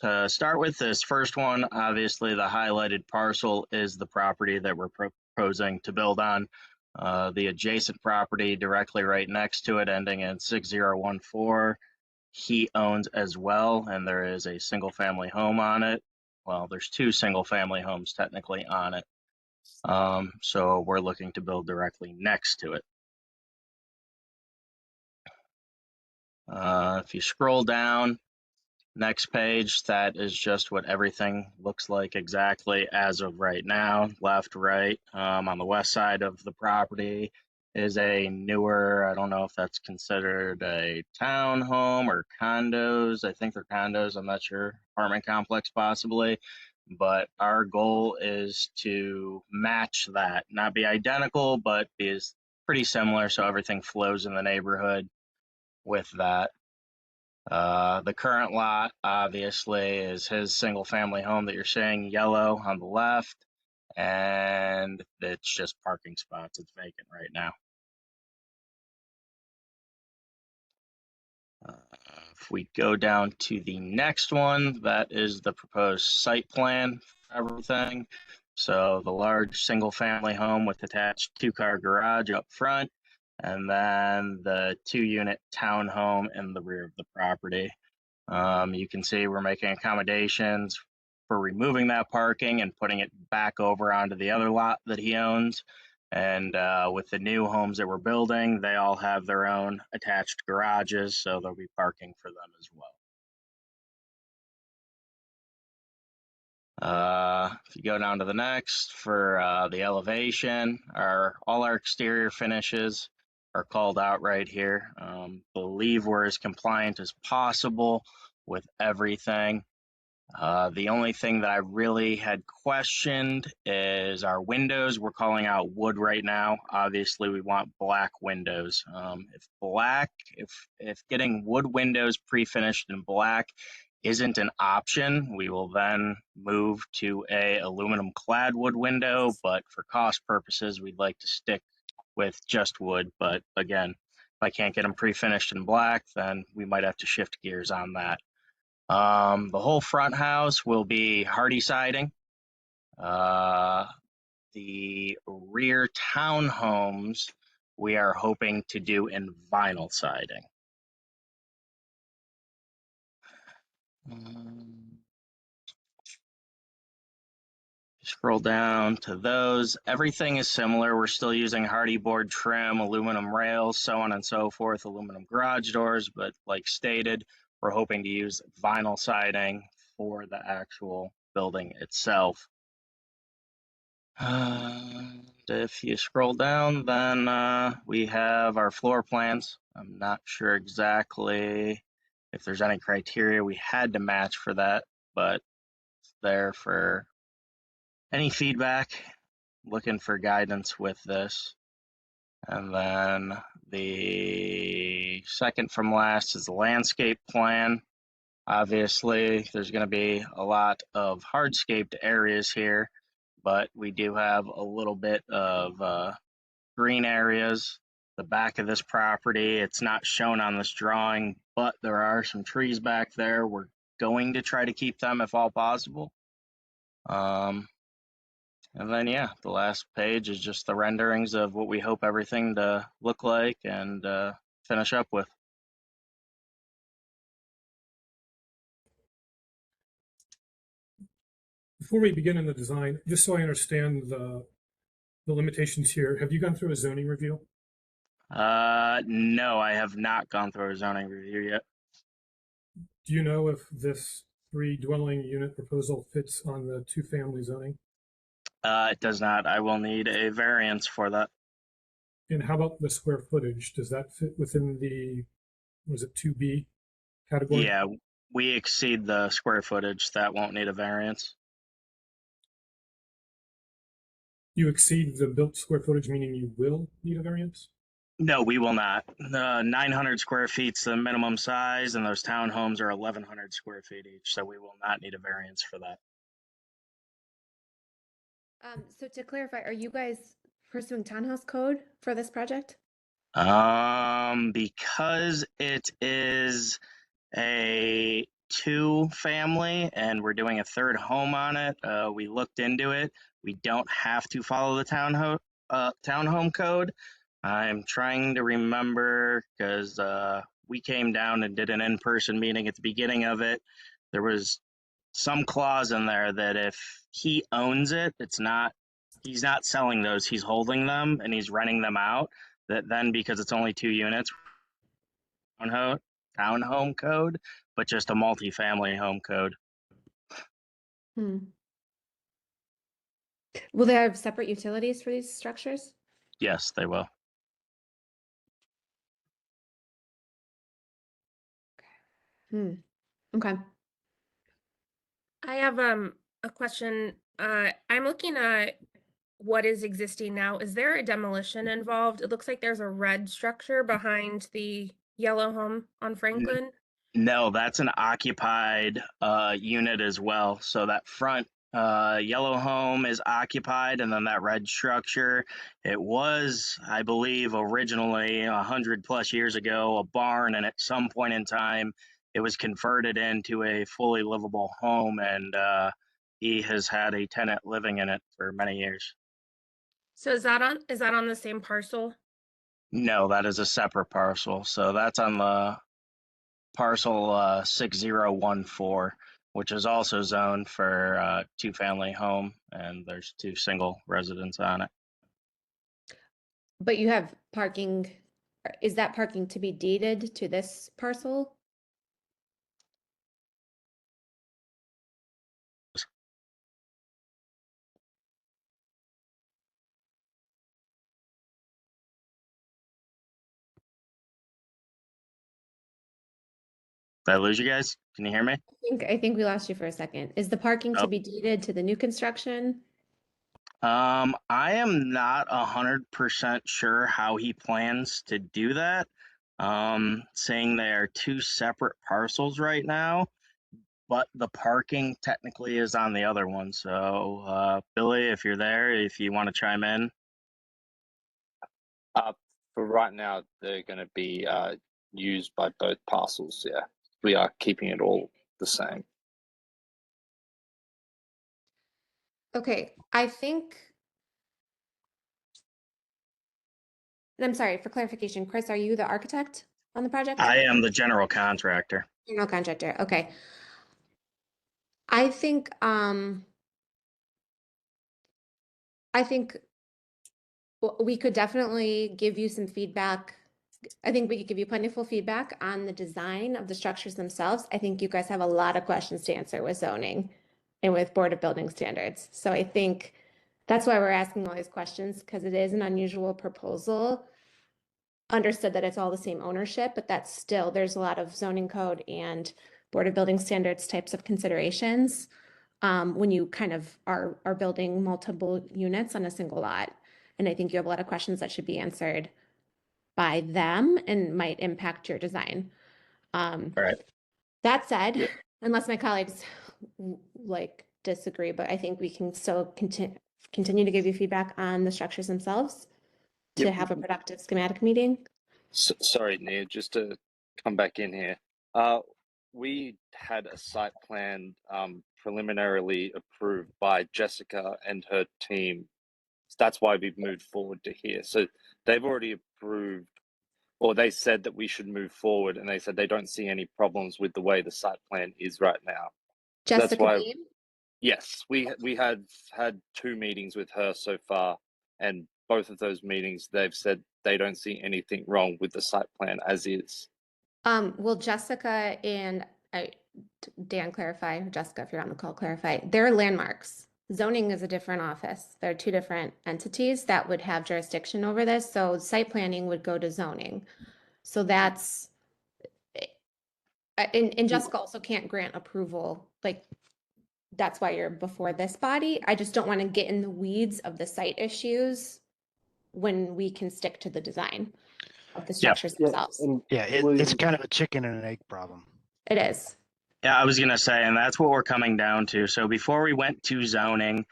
To start with this first one, obviously the highlighted parcel is the property that we're proposing to build on. The adjacent property directly right next to it, ending in 6014, he owns as well, and there is a single family home on it. Well, there's two single family homes technically on it. So we're looking to build directly next to it. If you scroll down, next page, that is just what everything looks like exactly as of right now, left, right. On the west side of the property is a newer, I don't know if that's considered a townhome or condos. I think they're condos, I'm not sure, apartment complex possibly. But our goal is to match that, not be identical, but be pretty similar so everything flows in the neighborhood with that. The current lot, obviously, is his single family home that you're seeing yellow on the left, and it's just parking spots. It's vacant right now. If we go down to the next one, that is the proposed site plan for everything. So the large single family home with attached 2-car garage up front, and then the 2-unit townhome in the rear of the property. You can see we're making accommodations for removing that parking and putting it back over onto the other lot that he owns. And with the new homes that we're building, they all have their own attached garages, so there'll be parking for them as well. If you go down to the next, for the elevation, all our exterior finishes are called out right here. Believe we're as compliant as possible with everything. The only thing that I really had questioned is our windows. We're calling out wood right now. Obviously, we want black windows. If getting wood windows pre-finished in black isn't an option, we will then move to a aluminum clad wood window. But for cost purposes, we'd like to stick with just wood. But again, if I can't get them pre-finished in black, then we might have to shift gears on that. The whole front house will be hardy siding. The rear townhomes we are hoping to do in vinyl siding. Scroll down to those. Everything is similar. We're still using hardy board trim, aluminum rails, so on and so forth, aluminum garage doors, but like stated, we're hoping to use vinyl siding for the actual building itself. If you scroll down, then we have our floor plans. I'm not sure exactly if there's any criteria we had to match for that, but it's there for any feedback, looking for guidance with this. And then the second from last is the landscape plan. Obviously, there's going to be a lot of hardscaped areas here, but we do have a little bit of green areas. The back of this property, it's not shown on this drawing, but there are some trees back there. We're going to try to keep them if all possible. And then, yeah, the last page is just the renderings of what we hope everything to look like and finish up with. Before we begin in the design, just so I understand the limitations here, have you gone through a zoning review? No, I have not gone through a zoning review yet. Do you know if this 3-dwelling unit proposal fits on the 2-family zoning? It does not. I will need a variance for that. And how about the square footage? Does that fit within the, was it 2B category? Yeah, we exceed the square footage. That won't need a variance. You exceed the built square footage, meaning you will need a variance? No, we will not. 900 square feet's the minimum size, and those townhomes are 1,100 square feet each, so we will not need a variance for that. So to clarify, are you guys pursuing townhouse code for this project? Because it is a 2-family and we're doing a 3rd home on it, we looked into it. We don't have to follow the townhome code. I'm trying to remember because we came down and did an in-person meeting at the beginning of it. There was some clause in there that if he owns it, he's not selling those, he's holding them and he's renting them out. That then, because it's only 2 units, townhome code, but just a multifamily home code. Hmm. Will they have separate utilities for these structures? Yes, they will. Hmm. Okay. I have a question. I'm looking at what is existing now. Is there a demolition involved? It looks like there's a red structure behind the yellow home on Franklin. No, that's an occupied unit as well. So that front yellow home is occupied, and then that red structure, it was, I believe, originally 100+ years ago, a barn, and at some point in time, it was converted into a fully livable home, and he has had a tenant living in it for many years. So is that on the same parcel? No, that is a separate parcel. So that's on the parcel 6014, which is also zoned for 2-family home, and there's 2 single residents on it. But you have parking. Is that parking to be deeded to this parcel? Did I lose you guys? Can you hear me? I think we lost you for a second. Is the parking to Oh. be deeded to the new construction? I am not 100% sure how he plans to do that. Saying they are 2 separate parcels right now, but the parking technically is on the other one. So, Billy, if you're there, if you want to chime in. For right now, they're going to be used by both parcels. Yeah, we are keeping it all the same. Okay, I think. And I'm sorry for clarification, Chris, are you the architect on the project? I am the general contractor. General contractor. Okay. I think we could definitely give you some feedback. I think we could give you plentiful feedback on the design of the structures themselves. I think you guys have a lot of questions to answer with zoning and with Board of Building Standards. So I think that's why we're asking all these questions, because it is an unusual proposal. Understood that it's all the same ownership, but that's still, there's a lot of zoning code and Board of Building Standards types of considerations when you kind of are building multiple units on a single lot. And I think you have a lot of questions that should be answered by them and might impact your design. All right. That said, unless my colleagues like disagree, but I think we can still continue to give you feedback on the structures themselves to have a productive schematic meeting. Sorry, Nia, just to come back in here. We had a site plan preliminarily approved by Jessica and her team. So that's why we've moved forward to here. So they've already approved, or they said that we should move forward, and they said they don't see any problems with the way the site plan is right now. Jessica That's why. Beam? Yes, we have had 2 meetings with her so far, and both of those meetings, they've said they don't see anything wrong with the site plan as is. Well, Jessica and Dan, clarify, or Jessica, if you're on the call, clarify. They're landmarks. Zoning is a different office. There are two different entities that would have jurisdiction over this. So site planning would go to zoning. So that's, and Jessica also can't grant approval. Like, that's why you're before this body. I just don't want to get in the weeds of the site issues when we can stick to the design of the structures themselves. Yeah, it's kind of a chicken and an egg problem. It is. Yeah, I was gonna say, and that's what we're coming down to. So before we went to zoning,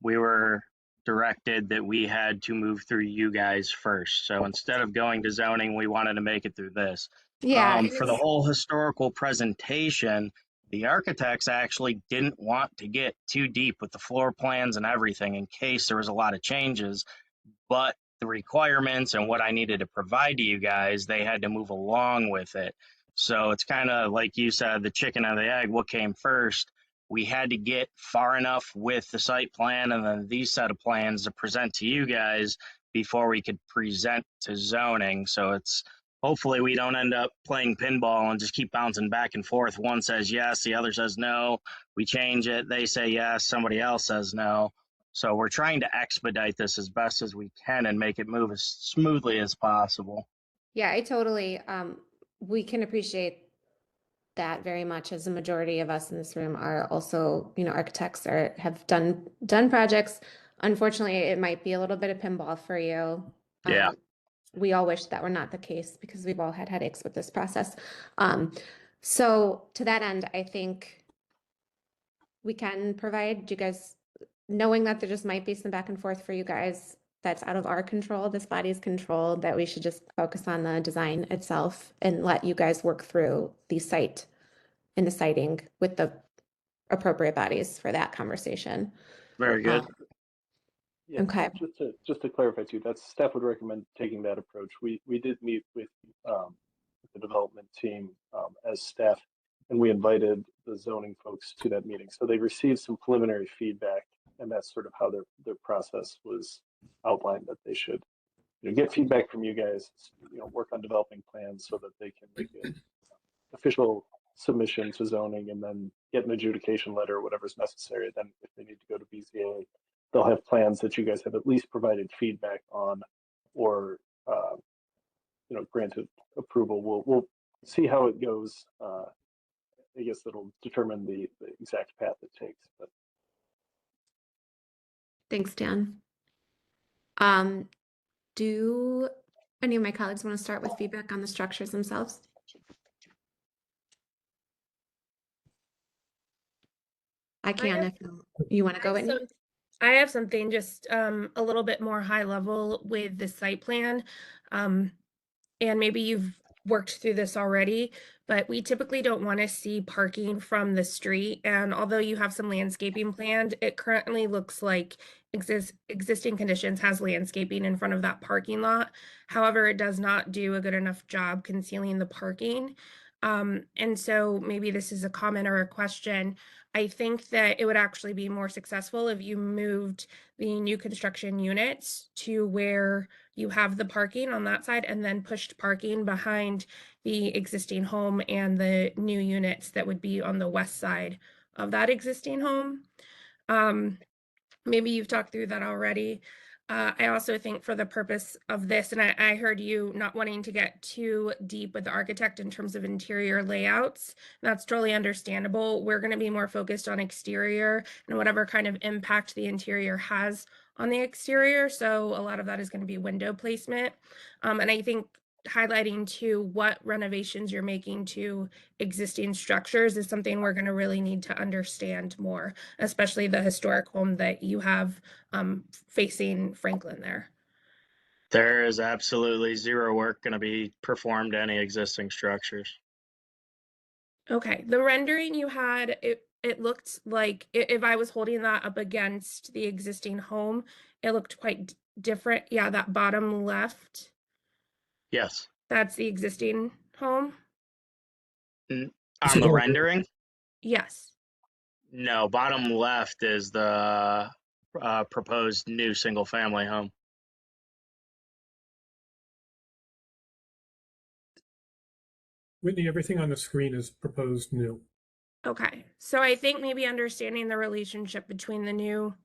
we were directed that we had to move through you guys first. So instead of going to zoning, we wanted to make it through this. Yeah. For the whole historical presentation, the architects actually didn't want to get too deep with the floor plans and everything in case there was a lot of changes, but the requirements and what I needed to provide to you guys, they had to move along with it. So it's kind of like you said, the chicken and the egg, what came first? We had to get far enough with the site plan and then these set of plans to present to you guys before we could present to zoning. So it's hopefully we don't end up playing pinball and just keep bouncing back and forth. One says yes, the other says no. We change it, they say yes, somebody else says no. So we're trying to expedite this as best as we can and make it move as smoothly as possible. Yeah, I totally, we can appreciate that very much, as the majority of us in this room are also, architects or have done projects. Unfortunately, it might be a little bit of pinball for you. Yeah. We all wish that were not the case because we've all had headaches with this process. So to that end, I think we can provide you guys, knowing that there just might be some back and forth for you guys that's out of our control, this body's control, that we should just focus on the design itself and let you guys work through the site and the siting with the appropriate bodies for that conversation. Very good. Yeah, Okay. Just to clarify too, that's staff would recommend taking that approach. We did meet with the development team as staff, and we invited the zoning folks to that meeting. So they received some preliminary feedback, and that's sort of how their process was outlined, that they should get feedback from you guys, work on developing plans so that they can make an official submission to zoning and then get an adjudication letter or whatever's necessary. Then if they need to go to BZA, they'll have plans that you guys have at least provided feedback on or granted approval. We'll see how it goes. I guess that'll determine the exact path it takes. But Thanks, Dan. Do any of my colleagues want to start with feedback on the structures themselves? I can if you want to go, Whitney. I have something just a little bit more high level with the site plan. And maybe you've worked through this already, but we typically don't want to see parking from the street. And although you have some landscaping planned, it currently looks like existing conditions has landscaping in front of that parking lot. However, it does not do a good enough job concealing the parking. And so maybe this is a comment or a question. I think that it would actually be more successful if you moved the new construction units to where you have the parking on that side and then pushed parking behind the existing home and the new units that would be on the west side of that existing home. Maybe you've talked through that already. I also think for the purpose of this, and I heard you not wanting to get too deep with the architect in terms of interior layouts. That's totally understandable. We're going to be more focused on exterior and whatever kind of impact the interior has on the exterior. So a lot of that is going to be window placement. And I think highlighting to what renovations you're making to existing structures is something we're going to really need to understand more, especially the historic home that you have facing Franklin there. There is absolutely zero work going to be performed to any existing structures. Okay, the rendering you had, it looked like if I was holding that up against the existing home, it looked quite different. Yeah, that bottom left. Yes. That's the existing home? On the rendering? Yes. No, bottom left is the proposed new single-family home. Whitney, everything on the screen is proposed new. Okay, so I think maybe understanding the relationship between the new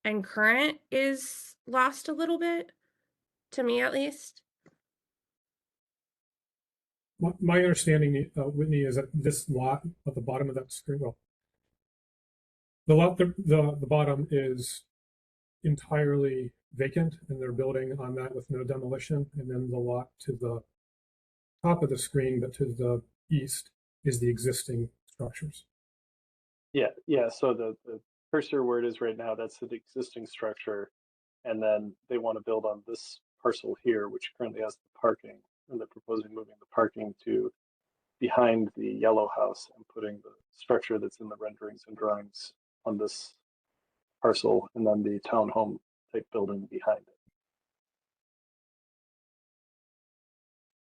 and current is lost a little bit, to me at least. My understanding, Whitney, is that this lot at the bottom of that screen, well, the lot, the bottom is entirely vacant, and they're building on that with no demolition. And then the lot to the top of the screen, but to the east, is the existing structures. Yeah. So the cursor where it is right now, that's the existing structure. And then they want to build on this parcel here, which currently has the parking. And they're proposing moving the parking to behind the yellow house and putting the structure that's in the renderings and drawings on this parcel, and then the townhome type building behind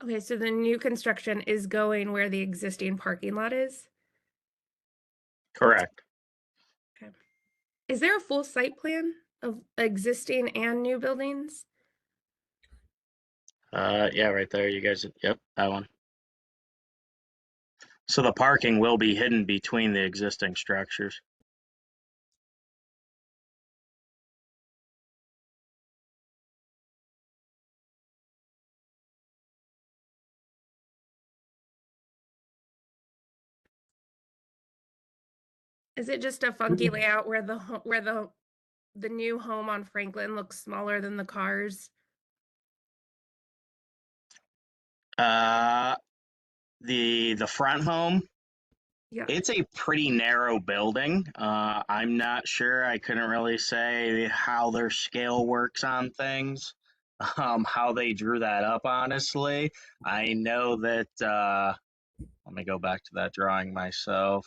it. Okay, so the new construction is going where the existing parking lot is? Correct. Okay. Is there a full site plan of existing and new buildings? Yeah, right there. You guys, yep, that one. So the parking will be hidden between the existing structures. Is it just a funky layout where the new home on Franklin looks smaller than the cars? The front home, Yeah. it's a pretty narrow building. I'm not sure. I couldn't really say how their scale works on things, how they drew that up, honestly. I know that, let me go back to that drawing myself.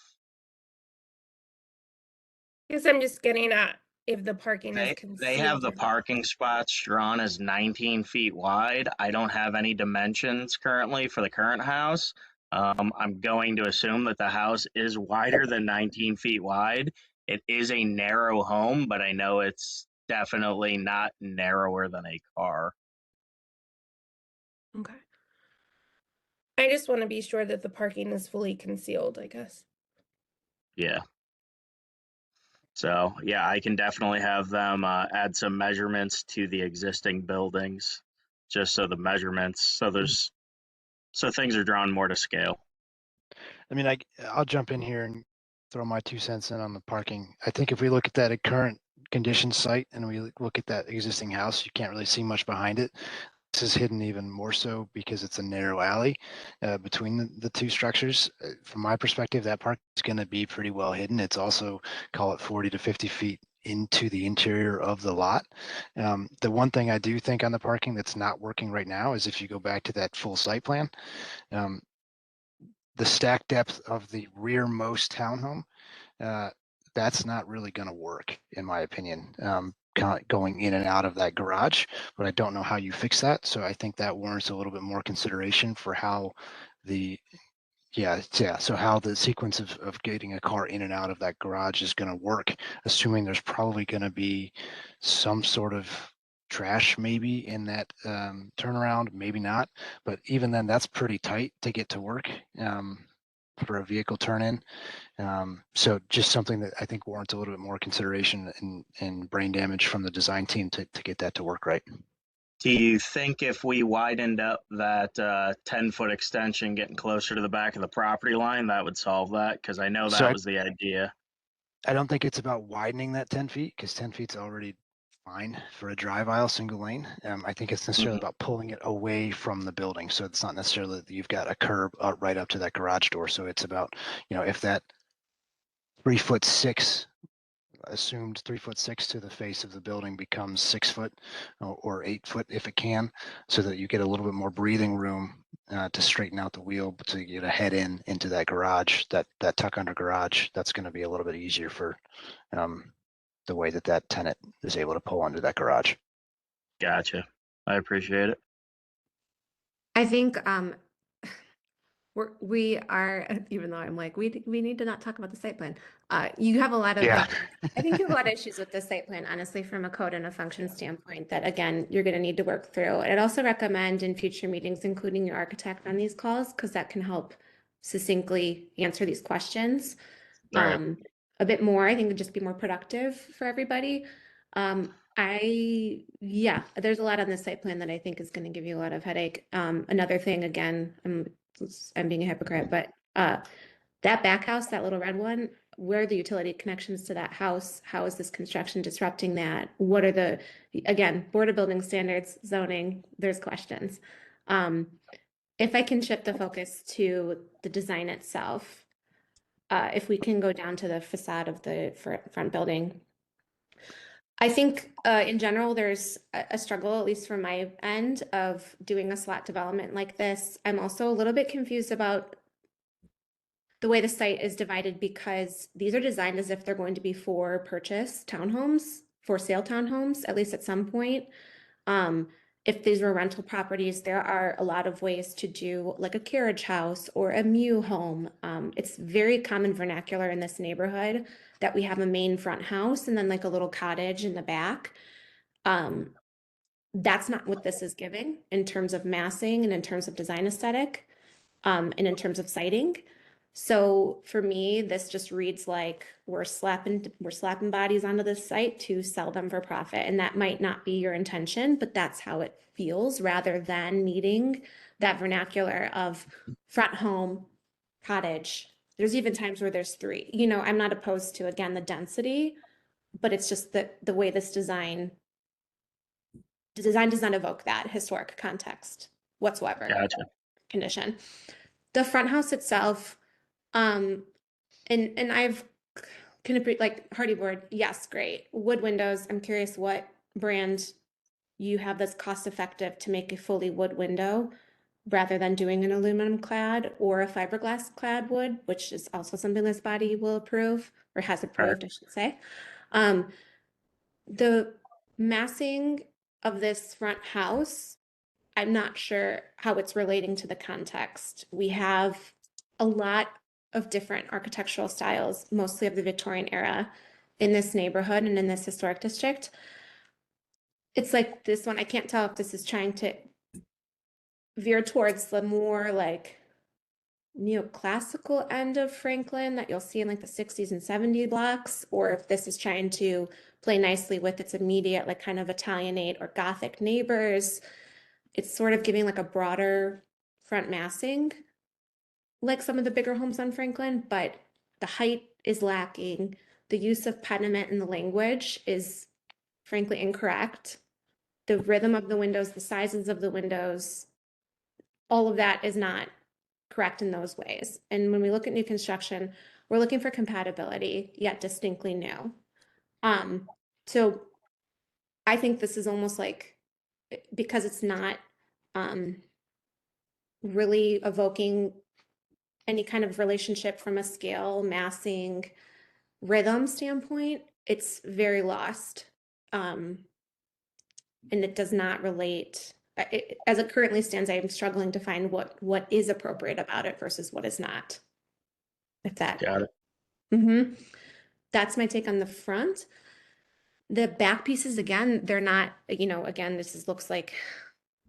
I guess I'm just getting at if the parking is They have the concealed. parking spots drawn as 19 feet wide. I don't have any dimensions currently for the current house. I'm going to assume that the house is wider than 19 feet wide. It is a narrow home, but I know it's definitely not narrower than a car. Okay. I just want to be sure that the parking is fully concealed, I guess. Yeah. So yeah, I can definitely have them add some measurements to the existing buildings, just so the measurements, so things are drawn more to scale. I mean, I'll jump in here and throw my 2 cents in on the parking. I think if we look at that current condition site and we look at that existing house, you can't really see much behind it. This is hidden even more so because it's a narrow alley between the two structures. From my perspective, that park is going to be pretty well hidden. It's also, call it 40 to 50 feet into the interior of the lot. The one thing I do think on the parking that's not working right now is if you go back to that full site plan, the stack depth of the rearmost townhome, that's not really going to work, in my opinion, going in and out of that garage. But I don't know how you fix that. So I think that warrants a little bit more consideration for how the, so how the sequence of getting a car in and out of that garage is going to work, assuming there's probably going to be some sort of trash maybe in that turnaround, maybe not, but even then that's pretty tight to get to work for a vehicle turn in. So just something that I think warrants a little bit more consideration and brain damage from the design team to get that to work right. Do you think if we widened up that 10-foot extension getting closer to the back of the property line, that would solve that? Because I know that was the idea. I don't think it's about widening that 10 feet because 10 feet's already fine for a drive aisle single lane. I think it's necessarily about pulling it away from the building. So it's not necessarily that you've got a curb right up to that garage door. So it's about, if that 3'6", assumed 3'6" to the face of the building becomes 6 foot or 8 foot if it can, so that you get a little bit more breathing room to straighten out the wheel to get a head into that garage, that tuck under garage. That's going to be a little bit easier for the way that tenant is able to pull under that garage. Gotcha. I appreciate it. I think We are, even though I'm like, we need to not talk about the site plan. You have a lot of, Yeah. I think you have a lot of issues with the site plan, honestly, from a code and a function standpoint that, again, you're going to need to work through. And I'd also recommend in future meetings, including your architect on these calls, because that can help succinctly answer these questions. Right. A bit more, I think would just be more productive for everybody. Yeah, there's a lot on the site plan that I think is going to give you a lot of headache. Another thing, again, I'm being a hypocrite, but that back house, that little red one, where are the utility connections to that house? How is this construction disrupting that? What are again, Board of Building Standards, zoning, there's questions. If I can shift the focus to the design itself, if we can go down to the facade of the front building. I think in general, there's a struggle, at least from my end, of doing a slot development like this. I'm also a little bit confused about the way the site is divided because these are designed as if they're going to be for purchase townhomes, for sale townhomes, at least at some point. If these were rental properties, there are a lot of ways to do like a carriage house or a mew home. It's very common vernacular in this neighborhood that we have a main front house and then like a little cottage in the back. That's not what this is giving in terms of massing and in terms of design aesthetic, and in terms of siting. So for me, this just reads like we're slapping bodies onto this site to sell them for profit. And that might not be your intention, but that's how it feels rather than needing that vernacular of front home, cottage. There's even times where there's 3. You know, I'm not opposed to, again, the density, but it's just that the way this design does not evoke that historic context whatsoever. Gotcha. Condition. The front house itself, and I've kind of like hardy board, yes, great. Wood windows, I'm curious what brand you have that's cost effective to make a fully wood window rather than doing an aluminum clad or a fiberglass clad wood, which is also something this body will approve or has approved, I should say. The massing of this front house, I'm not sure how it's relating to the context. We have a lot of different architectural styles, mostly of the Victorian era, in this neighborhood and in this historic district. It's like this one, I can't tell if this is trying to veer towards the more like neoclassical end of Franklin that you'll see in like the 60s and 70s blocks, or if this is trying to play nicely with its immediate like kind of Italianate or Gothic neighbors. It's sort of giving like a broader front massing, like some of the bigger homes on Franklin, but the height is lacking. The use of pediment in the language is frankly incorrect. The rhythm of the windows, the sizes of the windows, all of that is not correct in those ways. And when we look at new construction, we're looking for compatibility, yet distinctly new. So I think this is almost like, because it's not really evoking any kind of relationship from a scale, massing, rhythm standpoint, it's very lost. And it does not relate. As it currently stands, I am struggling to find what is appropriate about it versus what is not. If that. Got it. That's my take on the front. The back pieces, again, they're not, you know, again, looks like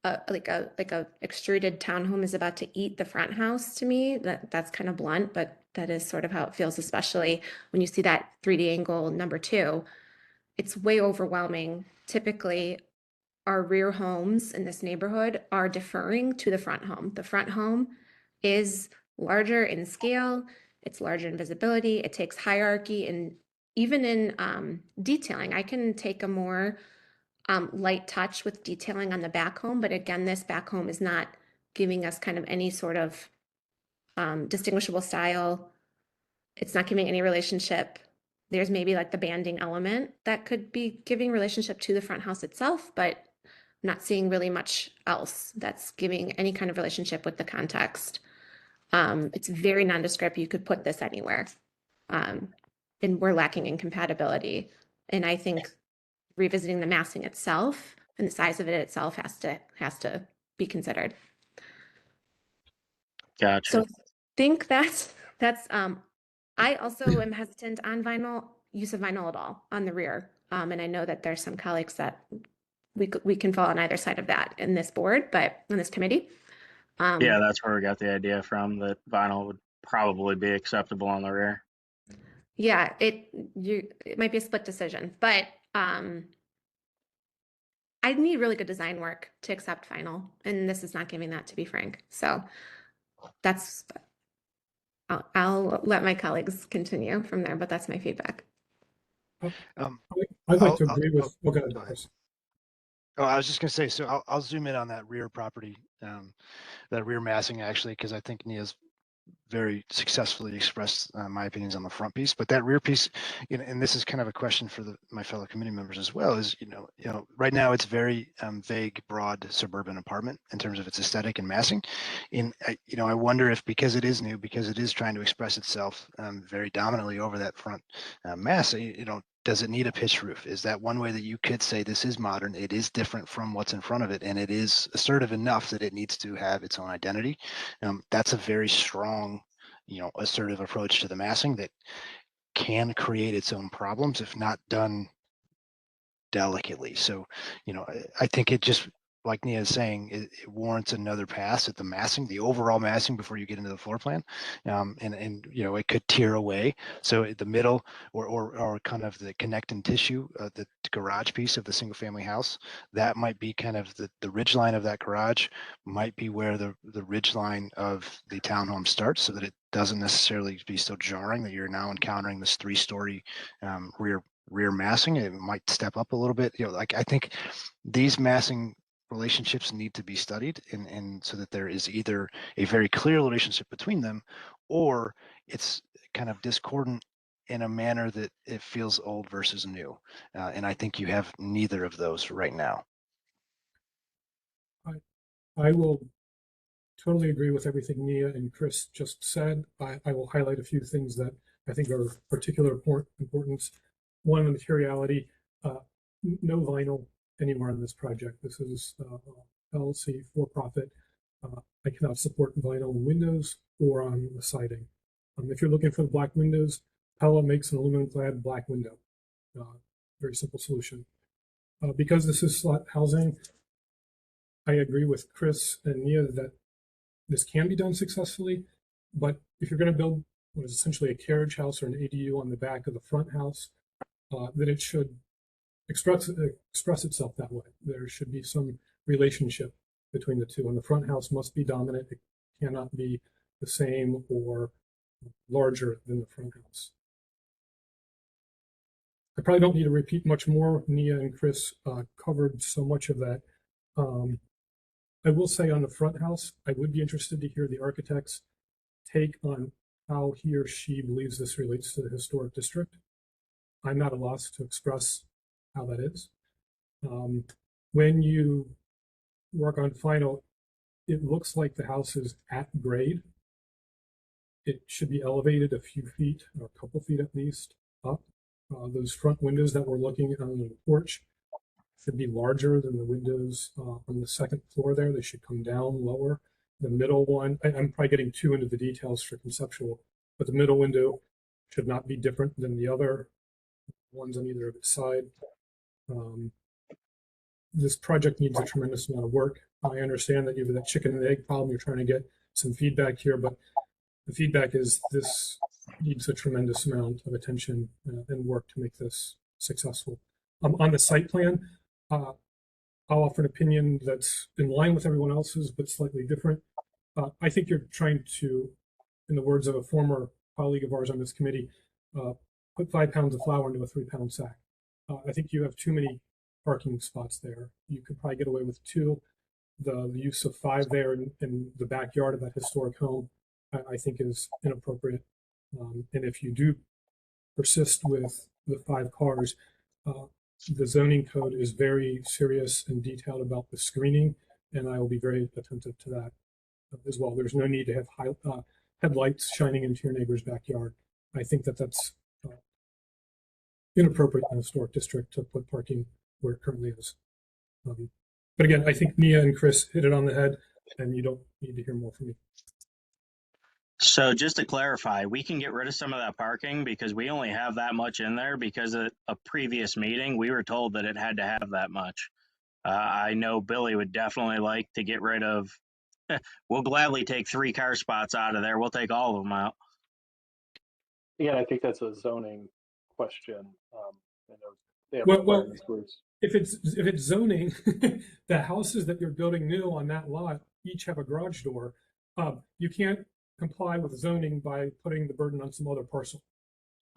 a extruded townhome is about to eat the front house to me. That's kind of blunt, but that is sort of how it feels, especially when you see that 3D angle number 2. It's way overwhelming. Typically, our rear homes in this neighborhood are deferring to the front home. The front home is larger in scale. It's larger in visibility. It takes hierarchy, and even in detailing, I can take a more light touch with detailing on the back home. But again, this back home is not giving us kind of any sort of distinguishable style. It's not giving any relationship. There's maybe like the banding element that could be giving relationship to the front house itself, but I'm not seeing really much else that's giving any kind of relationship with the context. It's very nondescript. You could put this anywhere. And we're lacking in compatibility. And I think revisiting the massing itself and the size of it itself has to be considered. Gotcha. So I think that's I also am hesitant on use of vinyl at all on the rear. And I know that there's some colleagues that we can fall on either side of that in this board, but in this committee. Yeah, that's where we got the idea from, that vinyl would probably be acceptable on the rear. Yeah, it might be a split decision, but I need really good design work to accept vinyl, and this is not giving that, to be frank. So that's I'll let my colleagues continue from there, but that's my feedback. I'd like to agree with. Go ahead. Oh, I was just gonna say, so I'll zoom in on that rear property, that rear massing actually, because I think Nia's very successfully expressed my opinions on the front piece, but that rear piece, and this is kind of a question for my fellow committee members as well, is right now it's very vague, broad suburban apartment in terms of its aesthetic and massing. I wonder if, because it is new, because it is trying to express itself very dominantly over that front mass, does it need a pitched roof? Is that one way that you could say this is modern? It is different from what's in front of it, and it is assertive enough that it needs to have its own identity. That's a very strong, assertive approach to the massing that can create its own problems if not done delicately. So, I think it just, like Nia is saying, it warrants another pass at the massing, the overall massing, before you get into the floor plan. And it could tear away. So the middle or kind of the connecting tissue, the garage piece of the single family house, that might be kind of the ridge line of that garage might be where the ridge line of the townhome starts, so that it doesn't necessarily be so jarring that you're now encountering this 3-story rear massing. It might step up a little bit. I think these massing relationships need to be studied, and so that there is either a very clear relationship between them, or it's kind of discordant in a manner that it feels old versus new. And I think you have neither of those right now. I will totally agree with everything Nia and Chris just said. I will highlight a few things that I think are of particular importance. One, the materiality, no vinyl anywhere on this project. This is LLC for-profit. I cannot support vinyl in windows or on the siding. If you're looking for the black windows, Pella makes an aluminum clad black window. Very simple solution. Because this is slot housing, I agree with Chris and Nia that this can be done successfully, but if you're going to build what is essentially a carriage house or an ADU on the back of the front house, then it should express itself that way. There should be some relationship between the two, and the front house must be dominant. It cannot be the same or larger than the front house. I probably don't need to repeat much more. Nia and Chris covered so much of that. I will say on the front house, I would be interested to hear the architect's take on how he or she believes this relates to the historic district. I'm not at a loss to express how that is. When you work on final, it looks like the house is at grade. It should be elevated a few feet, or a couple feet at least, up. Those front windows that we're looking on the porch should be larger than the windows on the second floor there. They should come down lower. The middle one, I'm probably getting too into the details for conceptual, but the middle window should not be different than the other ones on either side. This project needs a tremendous amount of work. I understand that you have that chicken and egg problem. You're trying to get some feedback here, but the feedback is this needs a tremendous amount of attention and work to make this successful. On the site plan, I'll offer an opinion that's in line with everyone else's, but slightly different. I think you're trying to, in the words of a former colleague of ours on this committee, put 5 pounds of flour into a 3-pound sack. I think you have too many parking spots there. You could probably get away with 2. The use of 5 there in the backyard of that historic home, I think is inappropriate. And if you do persist with the 5 cars, the zoning code is very serious and detailed about the screening, and I will be very attentive to that as well. There's no need to have headlights shining into your neighbor's backyard. I think that that's inappropriate in a historic district to put parking where it currently is. But again, I think Nia and Chris hit it on the head, and you don't need to hear more from me. So just to clarify, we can get rid of some of that parking because we only have that much in there because at a previous meeting, we were told that it had to have that much. I know Billy would definitely like to get rid of, we'll gladly take 3 car spots out of there. We'll take all of them out. Again, I think that's a zoning question. I know they have Well, requirements where it's- if it's zoning, the houses that you're building new on that lot each have a garage door. You can't comply with zoning by putting the burden on some other parcel.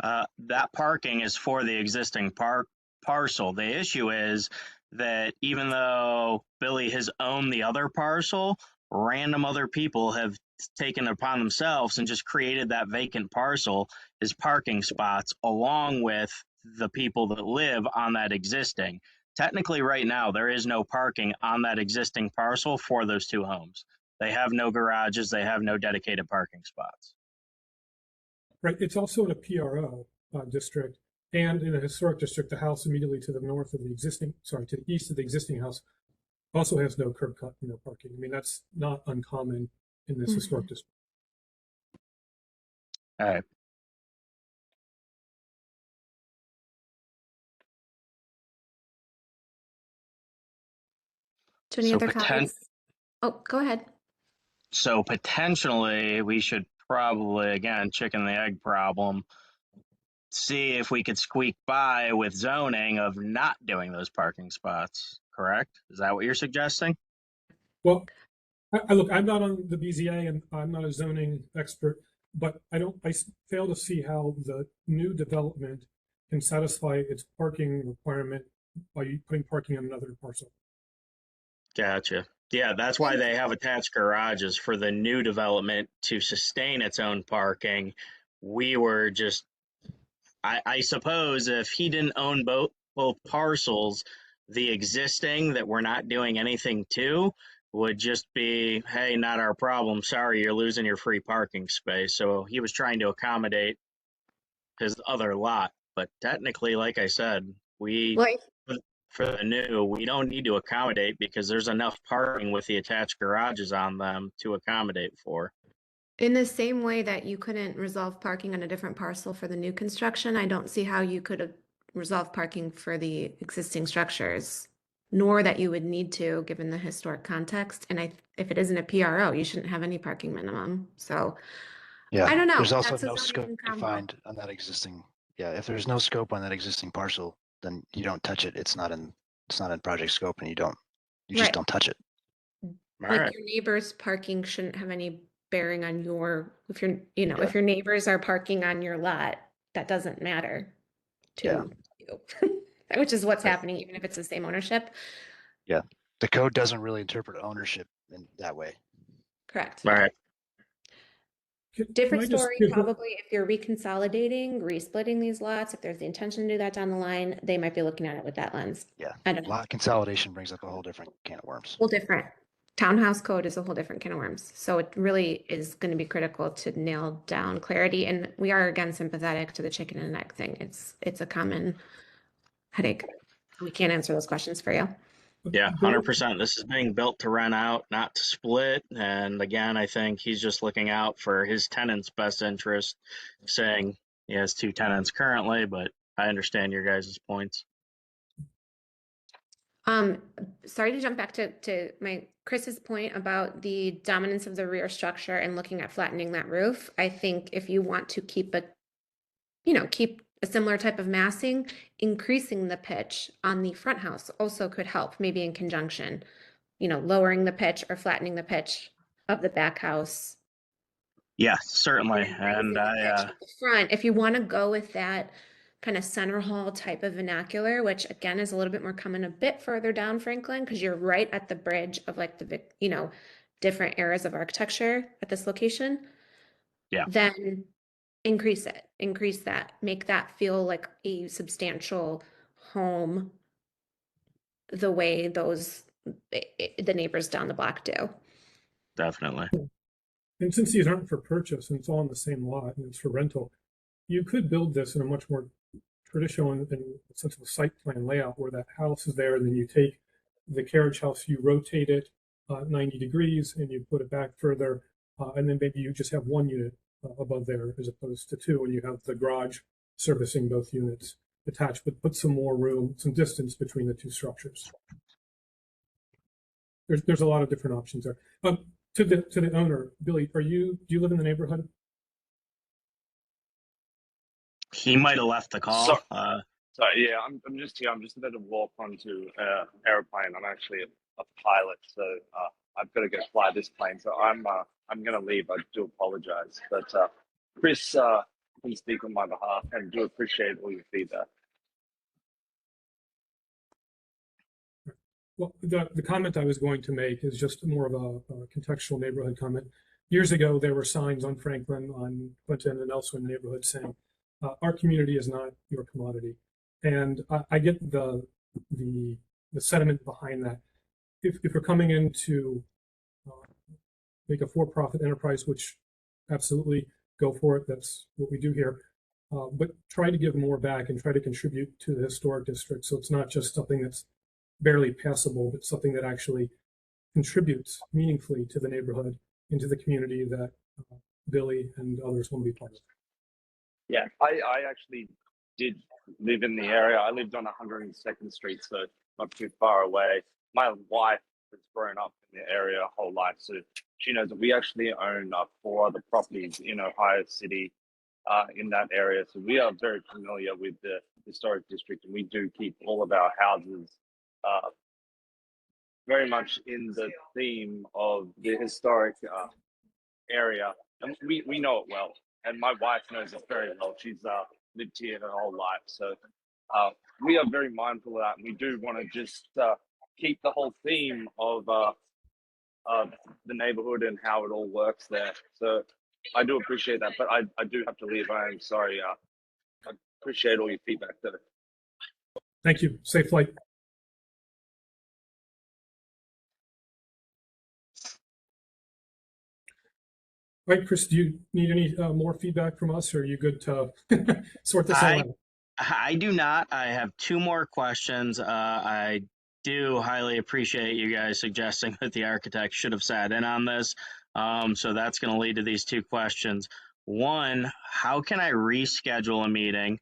That parking is for the existing parcel. The issue is that even though Billy has owned the other parcel, random other people have taken it upon themselves and just created that vacant parcel as parking spots along with the people that live on that existing. Technically, right now, there is no parking on that existing parcel for those 2 homes. They have no garages. They have no dedicated parking spots. Right. It's also in a PRO district, and in a historic district, the house immediately to the north of the existing, to the east of the existing house also has no curb cut, no parking. I mean, that's not uncommon in this historic district. All right. Do any So other comments? Oh, go ahead. So potentially we should probably, again, chicken and the egg problem, see if we could squeak by with zoning of not doing those parking spots, correct? Is that what you're suggesting? Well, look, I'm not on the BZA and I'm not a zoning expert, but I fail to see how the new development can satisfy its parking requirement by putting parking on another parcel. Gotcha. Yeah, that's why they have attached garages for the new development to sustain its own parking. We were just, I suppose if he didn't own both parcels, the existing that we're not doing anything to would just be, hey, not our problem. Sorry, you're losing your free parking space. So he was trying to accommodate his other lot. But technically, like I said, for the new, we don't need to accommodate because there's enough parking with the attached garages on them to accommodate for. In the same way that you couldn't resolve parking on a different parcel for the new construction, I don't see how you could resolve parking for the existing structures, nor that you would need to, given the historic context. And if it isn't a PRO, you shouldn't have any parking minimum. So Yeah, I don't know. there's also That's a no zoning scope combo. defined on that existing. Yeah, if there's no scope on that existing parcel, then you don't touch it. It's not in project scope, and you just Right. don't touch it. Like your neighbor's parking shouldn't have any bearing on if your neighbors are parking on your lot, that doesn't matter to you, which is what's happening, even if it's the same ownership. Yeah, the code doesn't really interpret ownership in that way. Correct. All right. Different Can I just story, give- probably if you're reconsolidating, resplitting these lots, if there's the intention to do that down the line, they might be looking at it with that lens. Yeah, I don't know. lot consolidation brings up a whole different can of worms. Whole different. Townhouse code is a whole different can of worms. So it really is going to be critical to nail down clarity. And we are, again, sympathetic to the chicken and egg thing. It's a common headache. We can't answer those questions for you. Yeah, 100%. This is being built to rent out, not to split. And again, I think he's just looking out for his tenants' best interest, saying he has 2 tenants currently, but I understand your guys' points. Sorry to jump back to Chris's point about the dominance of the rear structure and looking at flattening that roof. I think if you want to keep a similar type of massing, increasing the pitch on the front house also could help, maybe in conjunction, lowering the pitch or flattening the pitch of the back house. Yeah, certainly. And The front, if you want to go with that kind of center hall type of vernacular, which again is a little bit more common a bit further down Franklin, because you're right at the bridge of like the different eras of architecture at this location. Yeah. Then increase that, make that feel like a substantial home the way the neighbors down the block do. Definitely. And since these aren't for purchase and it's all on the same lot and it's for rental, you could build this in a much more traditional and sensible site plan layout where that house is there, and then you take the carriage house, you rotate it 90 degrees and you put it back further, and then maybe you just have one unit above there as opposed to two, and you have the garage servicing both units attached, but put some more room, some distance between the two structures. There's a lot of different options there. To the owner, Billy, do you live in the neighborhood? He might have left the call. Sorry, yeah, I'm just here. I'm just about to walk onto airplane. I'm actually a pilot, so I've got to go fly this plane. So I'm gonna leave. I do apologize, but Chris can speak on my behalf, and do appreciate all your feedback. Well, the comment I was going to make is just more of a contextual neighborhood comment. Years ago, there were signs on Franklin, on Clinton, and elsewhere in the neighborhood saying, "Our community is not your commodity." And I get the sentiment behind that. If you're coming in to make a for-profit enterprise, which absolutely go for it, that's what we do here. But try to give more back and try to contribute to the historic district. So it's not just something that's barely passable, but something that actually contributes meaningfully to the neighborhood, into the community that Billy and others want to be part of. Yeah, I actually did live in the area. I lived on 102nd Street, so not too far away. My wife has grown up in the area her whole life, so she knows that we actually own 4 other properties in Ohio City in that area. So we are very familiar with the historic district, and we do keep all of our houses very much in the theme of the historic area. And we know it well. And my wife knows it very well. She's lived here her whole life. So we are very mindful of that. And we do want to just keep the whole theme of the neighborhood and how it all works there. So I do appreciate that. But I do have to leave. I am sorry. I appreciate all your feedback though. Thank you. Safe flight. All right, Chris, do you need any more feedback from us, or are you good to sort this all out? I do not. I have 2 more questions. I do highly appreciate you guys suggesting that the architect should have sat in on this. So that's going to lead to these 2 questions. One, how can I reschedule a meeting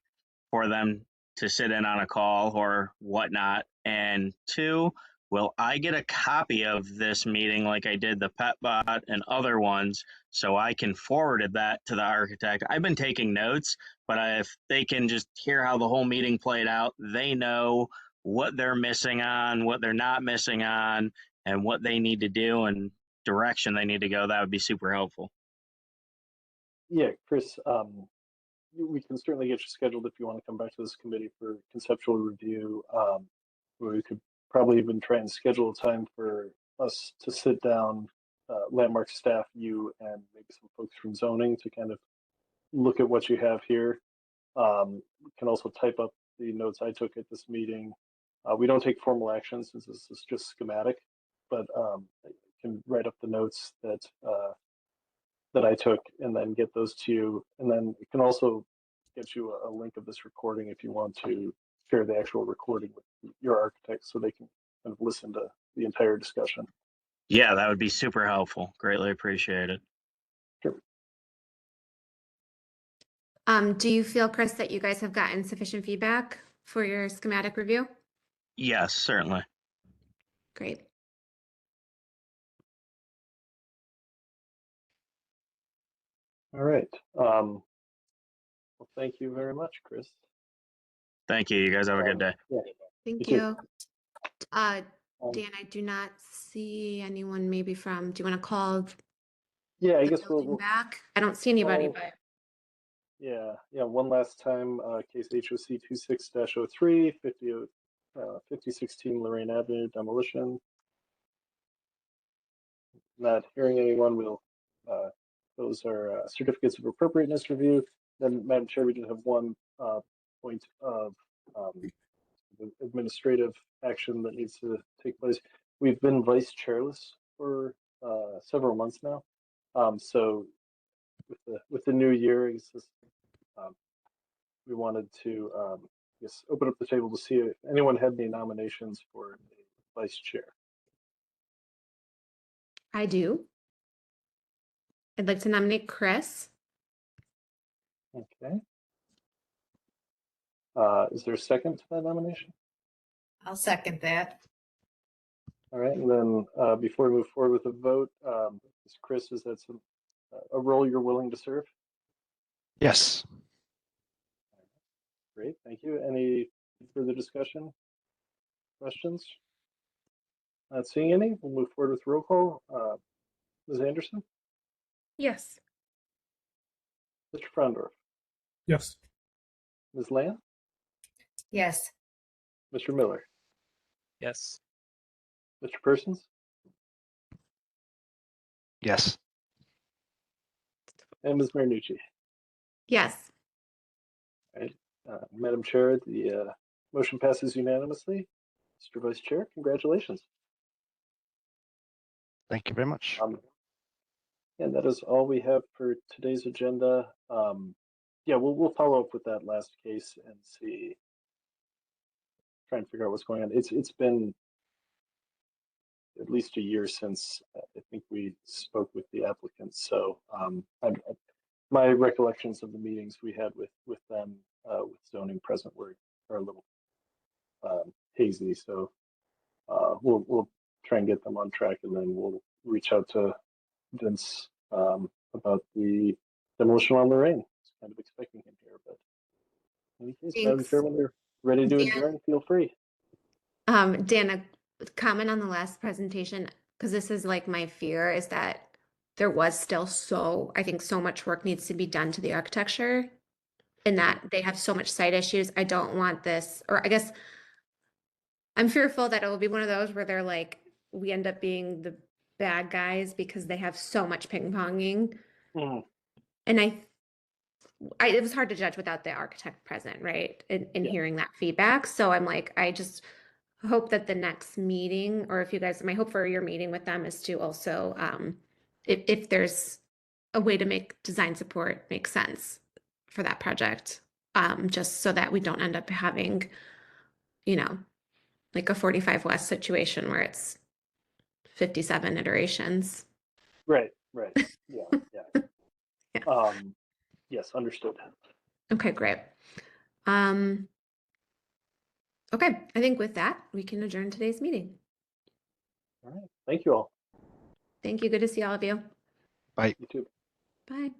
for them to sit in on a call or whatnot? And 2, will I get a copy of this meeting like I did the PetBot and other ones so I can forward that to the architect? I've been taking notes, but if they can just hear how the whole meeting played out, they know what they're missing on, what they're not missing on, and what they need to do and direction they need to go. That would be super helpful. Yeah, Chris, we can certainly get you scheduled if you want to come back to this committee for conceptual review. We could probably even try and schedule a time for us to sit down, Landmark staff, you, and maybe some folks from zoning to kind of look at what you have here. We can also type up the notes I took at this meeting. We don't take formal action since this is just schematic, but I can write up the notes that I took and then get those to you. And then it can also get you a link of this recording if you want to share the actual recording with your architect so they can kind of listen to the entire discussion. Yeah, that would be super helpful. Greatly appreciated. Sure. Do you feel, Chris, that you guys have gotten sufficient feedback for your schematic review? Yes, certainly. Great. All right. Well, thank you very much, Chris. Thank you. You guys have a good day. Yeah. Thank You you. Dan, I do not see anyone maybe from, do you want to call Yeah, I the guess building we'll back? I don't see anybody, call- but yeah, one last time, case HOC 26-03, 5016 Lorraine Avenue demolition. Not hearing anyone, we'll those are certificates of appropriateness review. Then, Madam Chair, we do have one point of administrative action that needs to take place. We've been vice chairless for several months now. So with the new year, it's just, we wanted to open up the table to see if anyone had any nominations for a vice chair. I do. I'd like to nominate Chris. Okay. Is there a second to that nomination? I'll second that. All right, and then before we move forward with the vote, Chris, is that a role you're willing to serve? Yes. Great, thank you. Any further discussion? Questions? Not seeing any. We'll move forward with roll call. Ms. Anderson, Yes. Mr. Frondorf, Yes. Ms. Lamb, Yes. Mr. Miller, Yes. Mr. Persons, Yes. and Ms. Marinucci. Yes. All right, Madam Chair, the motion passes unanimously. Mr. Vice Chair, congratulations. Thank you very much. And that is all we have for today's agenda. Yeah, we'll follow up with that last case and see, try and figure out what's going on. It's been at least a year since I think we spoke with the applicants. So my recollections of the meetings we had with them with zoning present are a little hazy. So we'll try and get them on track, and then we'll reach out to Vince about the demolition on Lorraine. Kind of expecting him here, but in any case, Madam Thanks. Chair, when you're ready to Dan. adjourn, feel free. Dan, a comment on the last presentation, because this is like my fear, is that there was still I think so much work needs to be done to the architecture, and that they have so much site issues. I don't want this, or I guess I'm fearful that it will be one of those where they're like, we end up being the bad guys because they have so much ping ponging. And it was hard to judge without the architect present, right? And Yeah. hearing that feedback. So I'm like, I just hope that the next meeting, or if you guys, my hope for your meeting with them is to also, if there's a way to make design support make sense for that project, just so that we don't end up having, like a 45 West situation where it's 57 iterations. Right. Yeah. Yeah. Yes, understood. Okay, great. Okay, I think with that, we can adjourn today's meeting. All right. Thank you all. Thank you. Good to see all of you. Bye. You too. Bye.